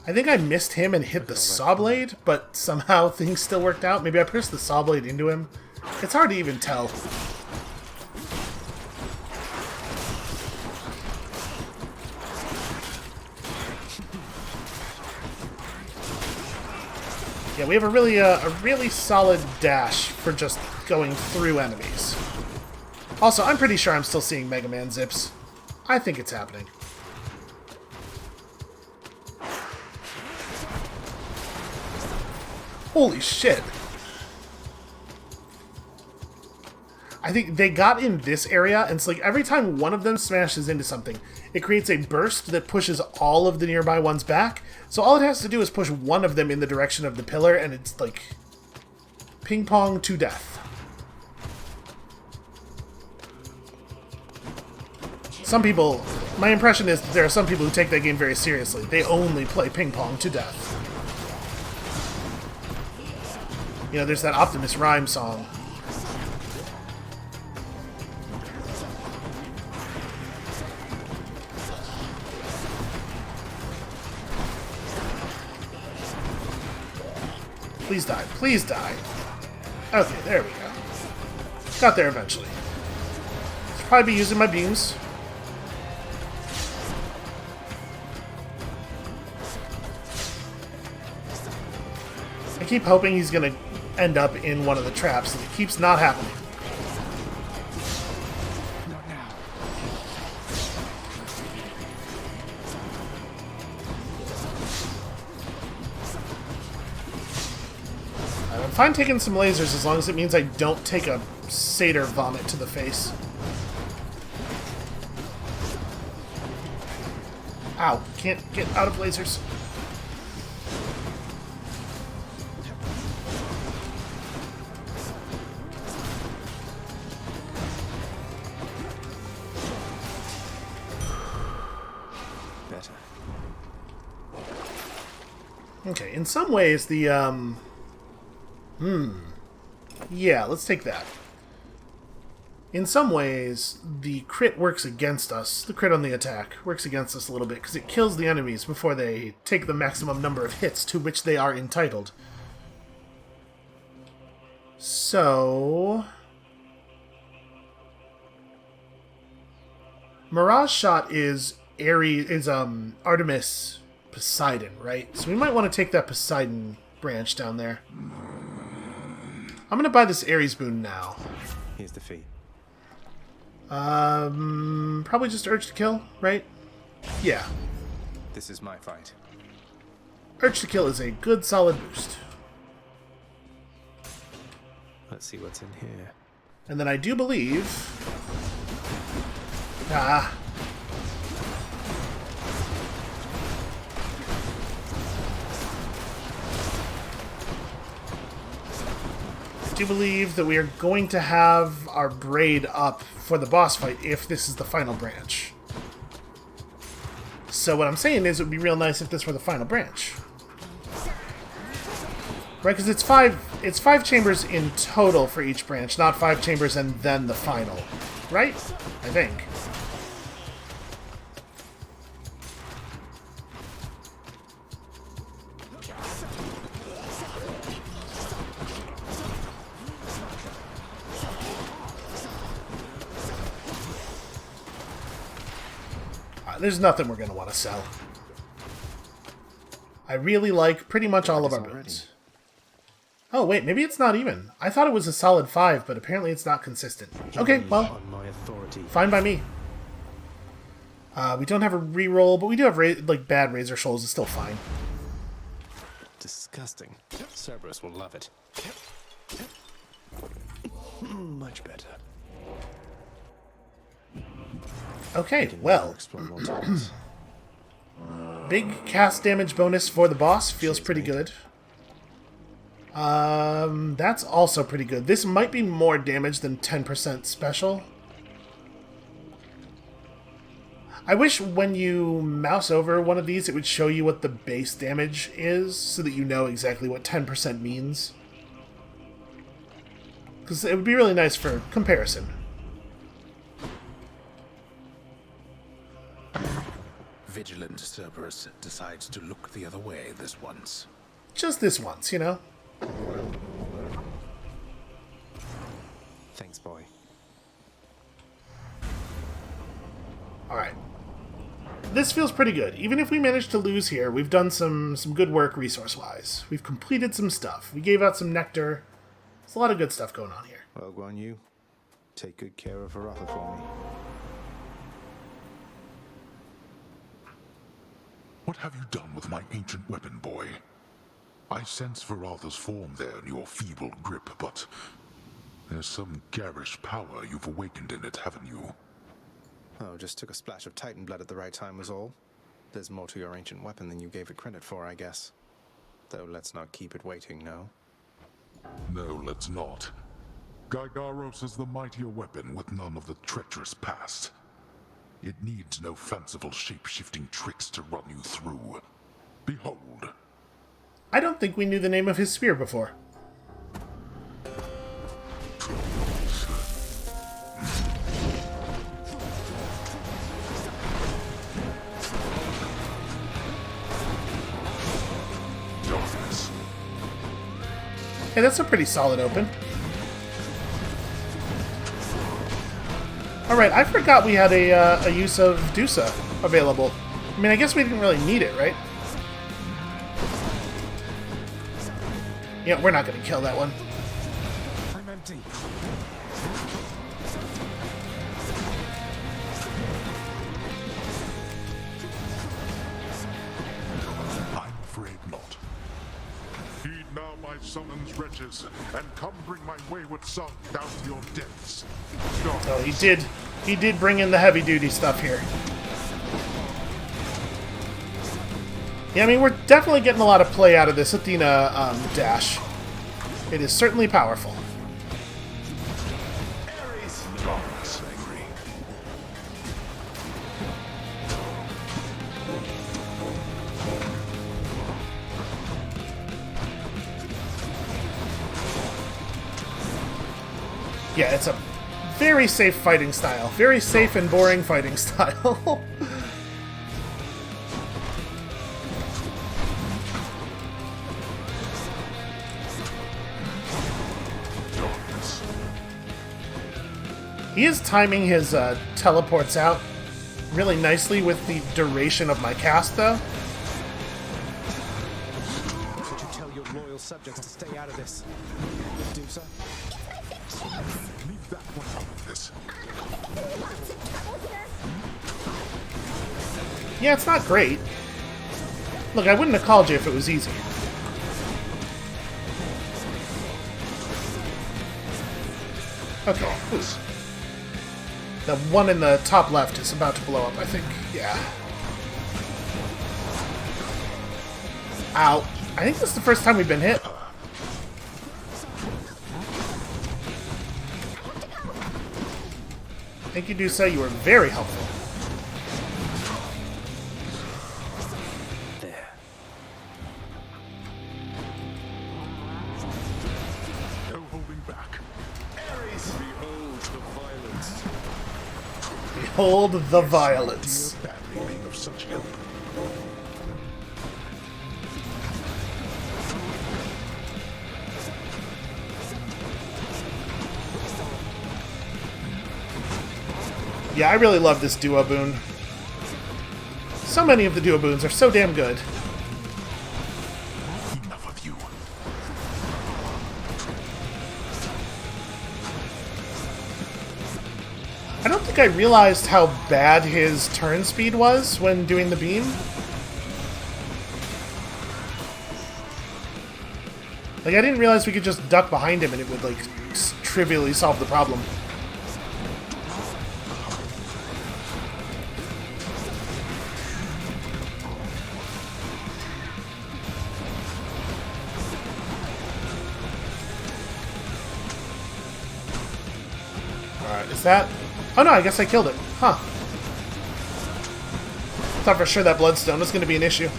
I think I missed him and hit the saw blade, but somehow things still worked out. Maybe I pushed the saw blade into him. It's hard to even tell. Yeah, we have a really solid dash for just going through enemies. Also, I'm pretty sure I'm still seeing Mega Man zips. I think it's happening. Holy shit. I think they got in this area, and it's like every time one of them smashes into something, it creates a burst that pushes all of the nearby ones back. So all it has to do is push one of them in the direction of the pillar, and it's like ping pong to death. Some people, my impression is that there are some people who take that game very seriously. They only play ping pong to death. You know, there's that Optimus Rhyme song. Please die. Please die. Okay, there we go. Got there eventually. Should probably be using my beams. I keep hoping he's gonna end up in one of the traps, and it keeps not happening. Not now. I'm fine taking some lasers as long as it means I don't take a satyr vomit to the face. Ow, can't get out of lasers. Better. Okay, in some ways the, yeah, let's take that. In some ways, the crit works against us. The crit on the attack works against us a little bit, because it kills the enemies before they take the maximum number of hits to which they are entitled. So... Mirage Shot is Artemis Poseidon, right? So we might want to take that Poseidon branch down there. I'm gonna buy this Ares boon now. Here's the fee. Probably just Urge to Kill, right? Yeah. This is my fight. Urge to Kill is a good solid boost. Let's see what's in here. And then I do believe... I do believe that we are going to have our braid up for the boss fight if this is the final branch. So what I'm saying is it would be real nice if this were the final branch. Right, because it's five chambers in total for each branch, not 5 chambers and then the final. Right? I think. There's nothing we're going to want to sell. I really like pretty much all of our builds. Oh, wait, maybe it's not even. I thought it was a solid 5, but apparently it's not consistent. Okay, well, fine by me. We don't have a reroll, but we do have like bad Razor Shoals. It's still fine. Disgusting. Cerberus will love it. Much better. Okay, well. Big cast damage bonus for the boss. Feels pretty good. That's also pretty good. This might be more damage than 10% special. I wish when you mouse over one of these, it would show you what the base damage is, so that you know exactly what 10% means. Because it would be really nice for comparison. Vigilant Cerberus decides to look the other way this once. Just this once, you know? Thanks, boy. Alright. This feels pretty good. Even if we managed to lose here, we've done some good work resource-wise. We've completed some stuff. We gave out some nectar. There's a lot of good stuff going on here. Well, go on you. Take good care of Varatha for me. What have you done with my ancient weapon, boy? I sense Varatha's form there in your feeble grip, but there's some garish power you've awakened in it, haven't you? Oh, just took a splash of Titan blood at the right time was all. There's more to your ancient weapon than you gave it credit for, I guess. Though let's not keep it waiting, no? No, let's not. Gygaros is the mightier weapon with none of the treacherous past. It needs no fanciful shape-shifting tricks to run you through. Behold. I don't think we knew the name of his spear before. Hey, that's a pretty solid open. Alright, I forgot we had a use of Dusa available. I mean, I guess we didn't really need it, right? Yeah, we're not going to kill that one. I'm empty. I'm afraid not. Heed now my summons, wretches, and come bring my wayward son down to your depths. Oh, he did bring in the heavy-duty stuff here. Yeah, I mean, we're definitely getting a lot of play out of this Athena dash. It is certainly powerful. Yeah, it's a very safe fighting style. Very safe and boring fighting style. He is timing his teleports out really nicely with the duration of my cast, though. Could you tell your loyal subjects to stay out of this? Dusa? Leave that one out of this. Yeah, it's not great. Look, I wouldn't have called you if it was easy. Okay. Ooh. The one in the top left is about to blow up, I think. Yeah. Ow. I think this is the first time we've been hit. Thank you, Dusa. You were very helpful. Behold the violence. Badly being of such help. Yeah, I really love this duo boon. So many of the duo boons are so damn good. Enough of you. I don't think I realized how bad his turn speed was when doing the beam. Like, I didn't realize we could just duck behind him and it would, like, trivially solve the problem. Alright, is that... Oh no, I guess I killed it. Huh. Thought for sure that bloodstone was going to be an issue.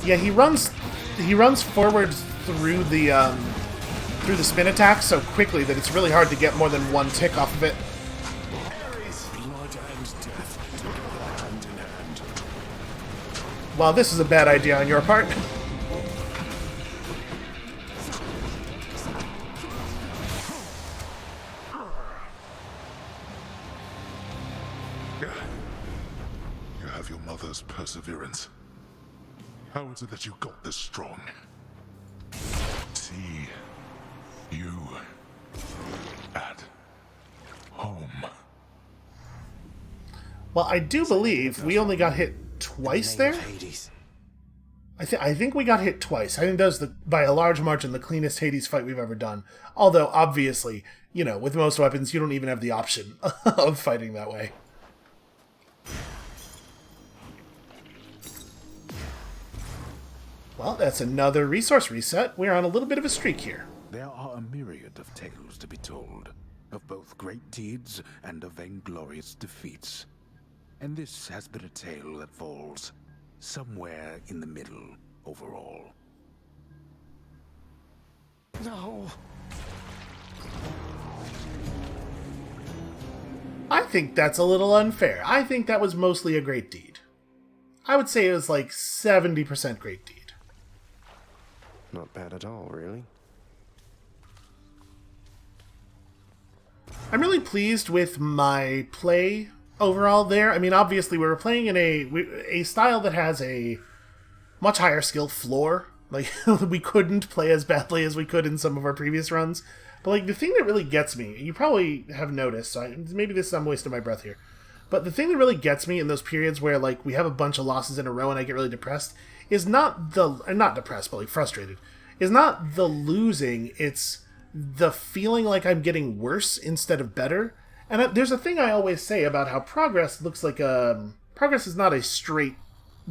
Yeah, he runs forward through the spin attack so quickly that it's really hard to get more than one tick off of it. Blood and death together hand in hand. Well, this is a bad idea on your part. You have your mother's perseverance. How is it that you got this strong? See you at home. Well, I do believe we only got hit twice there. I think we got hit twice. I think that was, by a large margin, the cleanest Hades fight we've ever done. Although, obviously, you know, with most weapons, you don't even have the option of fighting that way. Well, that's another resource reset. We're on a little bit of a streak here. There are a myriad of tales to be told, of both great deeds and of vainglorious defeats. And this has been a tale that falls somewhere in the middle overall. No. I think that's a little unfair. I think that was mostly a great deed. I would say it was like 70% great deed. Not bad at all, really. I'm really pleased with my play overall there. I mean, obviously, we were playing in a style that has a much higher skill floor. Like, we couldn't play as badly as we could in some of our previous runs. But, like, the thing that really gets me, you probably have noticed, so maybe this is I'm wasting my breath here, but the thing that really gets me in those periods where, like, we have a bunch of losses in a row and I get really depressed is not depressed, but, like, frustrated, is not the losing, it's the feeling like I'm getting worse instead of better. And there's a thing I always say about how progress looks like progress is not a straight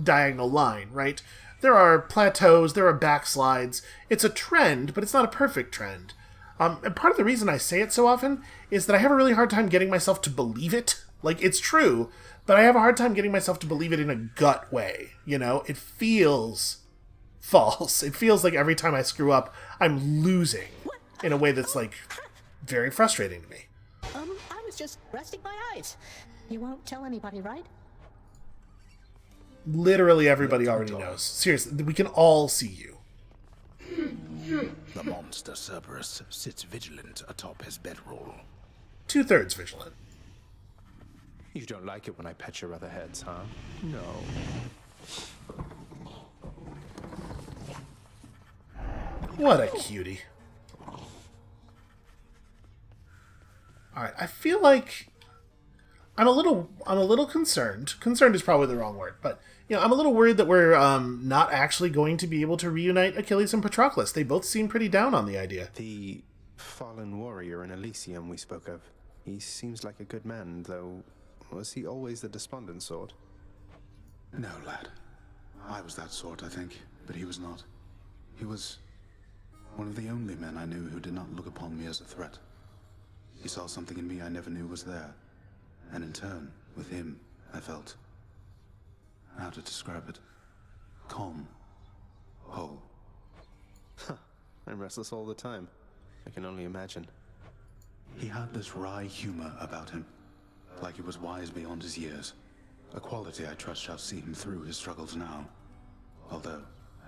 diagonal line, right? There are plateaus, there are backslides. It's a trend, but it's not a perfect trend. And part of the reason I say it so often is that I have a really hard time getting myself to believe it. Like, it's true, but I have a hard time getting myself to believe it in a gut way, you know? It feels false. It feels like every time I screw up, I'm losing in a way that's, like, very frustrating to me. I was just resting my eyes. You won't tell anybody, right? Literally everybody already knows. Seriously, we can all see you. The monster Cerberus sits vigilant atop his bedroll. 2/3 vigilant. You don't like it when I pet your other heads, huh? No. What a cutie. Alright, I feel like I'm a little concerned. Concerned is probably the wrong word, but you know, I'm a little worried that we're not actually going to be able to reunite Achilles and Patroclus. They both seem pretty down on the idea. The fallen warrior in Elysium we spoke of. He seems like a good man, though. Was he always the despondent sort? No, lad. I was that sort, I think, but he was not. He was one of the only men I knew who did not look upon me as a threat. He saw something in me I never knew was there, and in turn, with him, I felt... how to describe it? Calm. Whole. I'm restless all the time. I can only imagine. He had this wry humor about him, like he was wise beyond his years. A quality I trust shall see him through his struggles now. Although,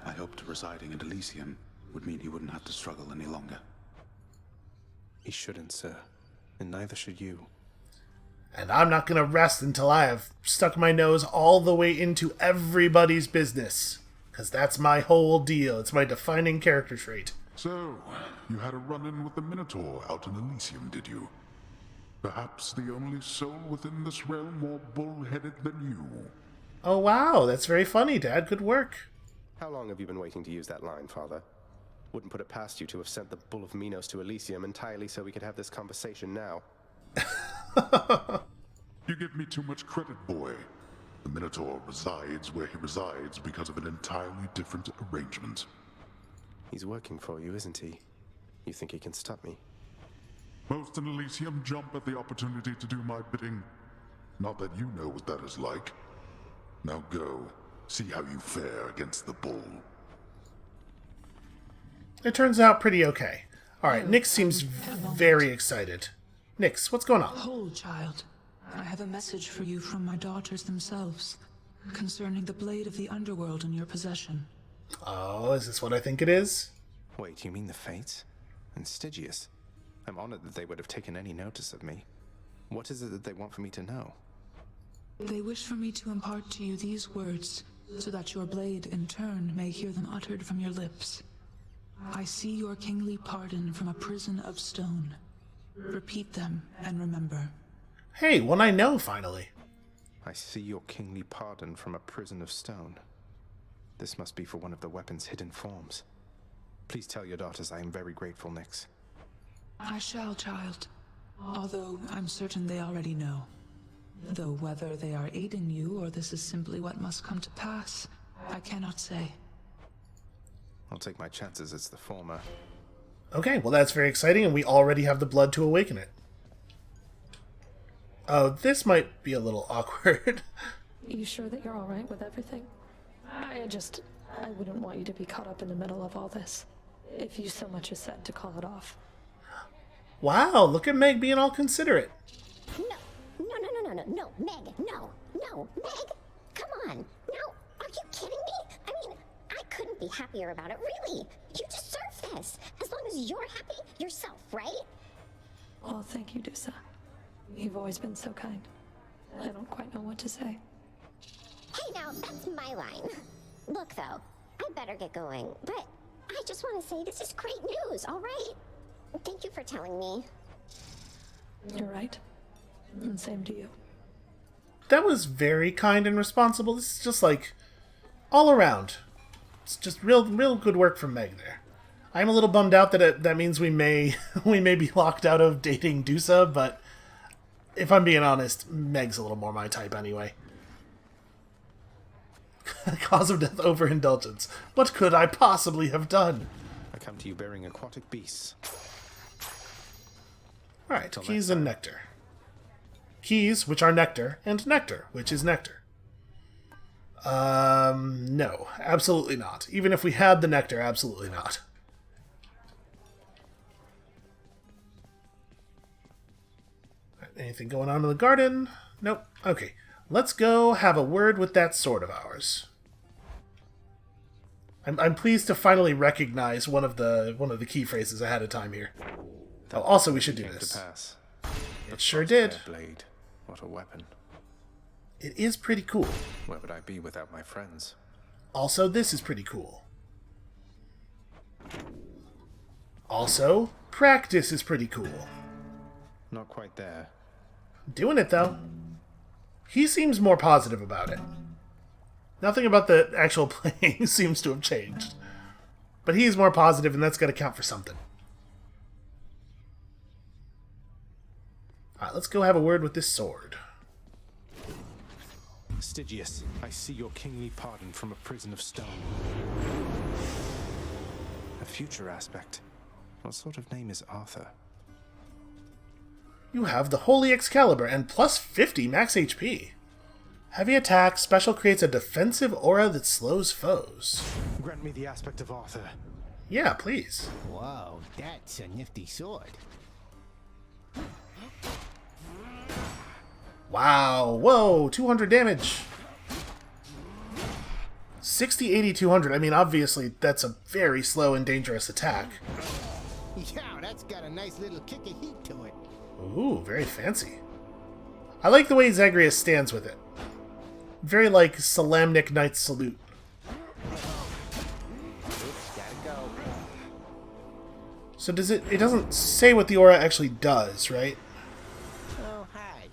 I hoped residing in Elysium would mean he wouldn't have to struggle any longer. He shouldn't, sir. And neither should you. And I'm not going to rest until I have stuck my nose all the way into everybody's business. Because that's my whole deal. It's my defining character trait. So, you had a run-in with the Minotaur out in Elysium, did you? Perhaps the only soul within this realm more bull-headed than you. Oh wow, that's very funny, Dad. Good work. How long have you been waiting to use that line, Father? Wouldn't put it past you to have sent the Bull of Minos to Elysium entirely so we could have this conversation now. You give me too much credit, boy. The Minotaur resides where he resides because of an entirely different arrangement. He's working for you, isn't he? You think he can stop me? Most in Elysium jump at the opportunity to do my bidding. Not that you know what that is like. Now go, see how you fare against the bull. It turns out pretty okay. Alright, Nyx seems very excited. Nyx, what's going on? Hold, child. I have a message for you from my daughters themselves, concerning the blade of the underworld in your possession. Oh, is this what I think it is? Wait, you mean the Fates? And Stygius? I'm honored that they would have taken any notice of me. What is it that they want for me to know? They wish for me to impart to you these words, so that your blade, in turn, may hear them uttered from your lips. I see your kingly pardon from a prison of stone. Repeat them, and remember. Hey, one I know, finally. I see your kingly pardon from a prison of stone. This must be for one of the weapon's hidden forms. Please tell your daughters I am very grateful, Nyx. I shall, child. Although I'm certain they already know. Though whether they are aiding you or this is simply what must come to pass, I cannot say. I'll take my chances it's the former. Okay, well that's very exciting, and we already have the blood to awaken it. Oh, this might be a little awkward. You sure that you're alright with everything? I wouldn't want you to be caught up in the middle of all this. If you so much as said to call it off. Wow, look at Meg being all considerate. No, Meg, no, Meg, come on. No, are you kidding me? I mean, I couldn't be happier about it, really. You deserve this. As long as you're happy yourself, right? Well, thank you, Dusa. You've always been so kind. I don't quite know what to say. Hey, now, that's my line. Look, though, I better get going, but I just want to say this is great news, all right? Thank you for telling me. You're right. And same to you. That was very kind and responsible. This is just like all around. It's just real good work from Meg there. I'm a little bummed out that that means we may be locked out of dating Dusa, but if I'm being honest, Meg's a little more my type anyway. Cause of death overindulgence. What could I possibly have done? I come to you bearing aquatic beasts. Alright, keys and nectar. Keys, which are nectar, and nectar, which is nectar. No, absolutely not. Even if we had the nectar, absolutely not. Anything going on in the garden? Nope. Okay, let's go have a word with that sword of ours. I'm pleased to finally recognize one of the key phrases ahead of time here. Oh, also, we should do this. It sure did. Blade. What a weapon. It is pretty cool. Where would I be without my friends? Also, this is pretty cool. Also, practice is pretty cool. Not quite there. Doing it, though. He seems more positive about it. Nothing about the actual playing seems to have changed. But he's more positive, and that's got to count for something. Alright, let's go have a word with this sword. Stygius, I see your kingly pardon from a prison of stone. A future aspect. What sort of name is Arthur? You have the Holy Excalibur and plus 50 max HP. Heavy attack, special creates a defensive aura that slows foes. Grant me the aspect of Arthur. Yeah, please. Whoa, that's a nifty sword. Wow. Whoa, 200 damage. 60, 80, 200. I mean, obviously, that's a very slow and dangerous attack. Yeah, that's got a nice little kick of heat to it. Ooh, very fancy. I like the way Zagreus stands with it. Very like Salamnic Knight's Salute. So does it... It doesn't say what the aura actually does, right? Oh, hi.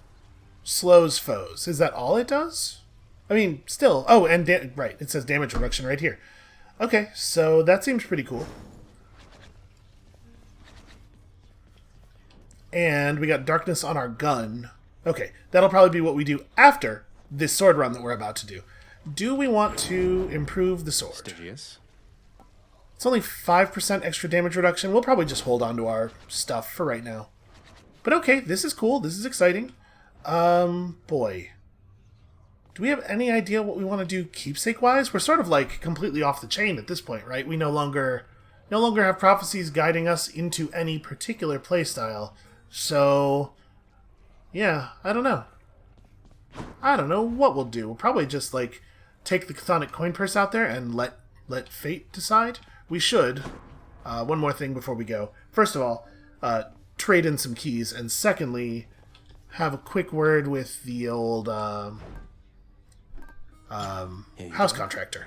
Slows foes. Is that all it does? I mean, still... Oh, and... Right, it says damage reduction right here. Okay, so that seems pretty cool. And we got darkness on our gun. Okay, that'll probably be what we do after this sword run that we're about to do. Do we want to improve the sword? Asterius? It's only 5% extra damage reduction. We'll probably just hold on to our stuff for right now. But okay, this is cool. This is exciting. Boy. Do we have any idea what we want to do keepsake-wise? We're sort of like completely off the chain at this point, right? We no longer have prophecies guiding us into any particular playstyle. So, yeah, I don't know. I don't know what we'll do. We'll probably just, like, take the chthonic coin purse out there and let fate decide. We should. One more thing before we go. First of all, trade in some keys. And secondly, have a quick word with the old house contractor.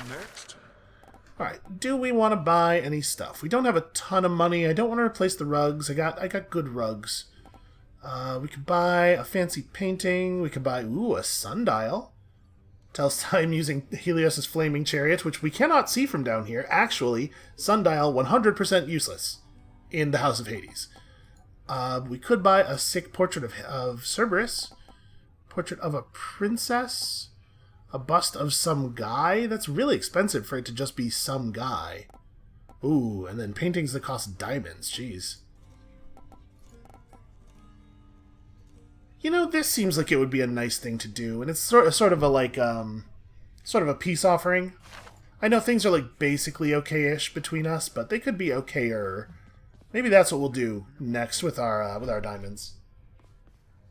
Next. Alright, do we want to buy any stuff? We don't have a ton of money. I don't want to replace the rugs. I got good rugs. We could buy a fancy painting. We could buy, a sundial. Tells time using Helios's flaming chariot, which we cannot see from down here. Actually, sundial 100% useless in the House of Hades. We could buy a sick portrait of Cerberus. Portrait of a princess. A bust of some guy? That's really expensive for it to just be some guy. Ooh, and then paintings that cost diamonds. Jeez. You know, this seems like it would be a nice thing to do, and it's sort of a like sort of a peace offering. I know things are like basically okay-ish between us, but they could be okayer. Maybe that's what we'll do next with our diamonds.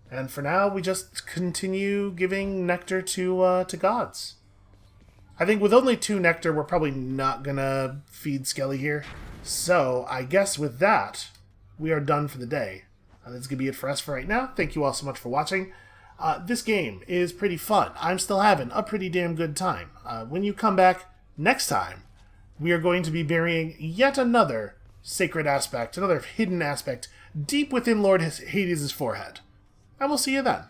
And for now, we just continue giving nectar to gods. I think with only 2 nectar, we're probably not gonna feed Skelly here. So I guess with that, we are done for the day. That's going to be it for us for right now. Thank you all so much for watching. This game is pretty fun. I'm still having a pretty damn good time. When you come back next time, we are going to be burying yet another sacred aspect, another hidden aspect, deep within Lord Hades' forehead. And we'll see you then.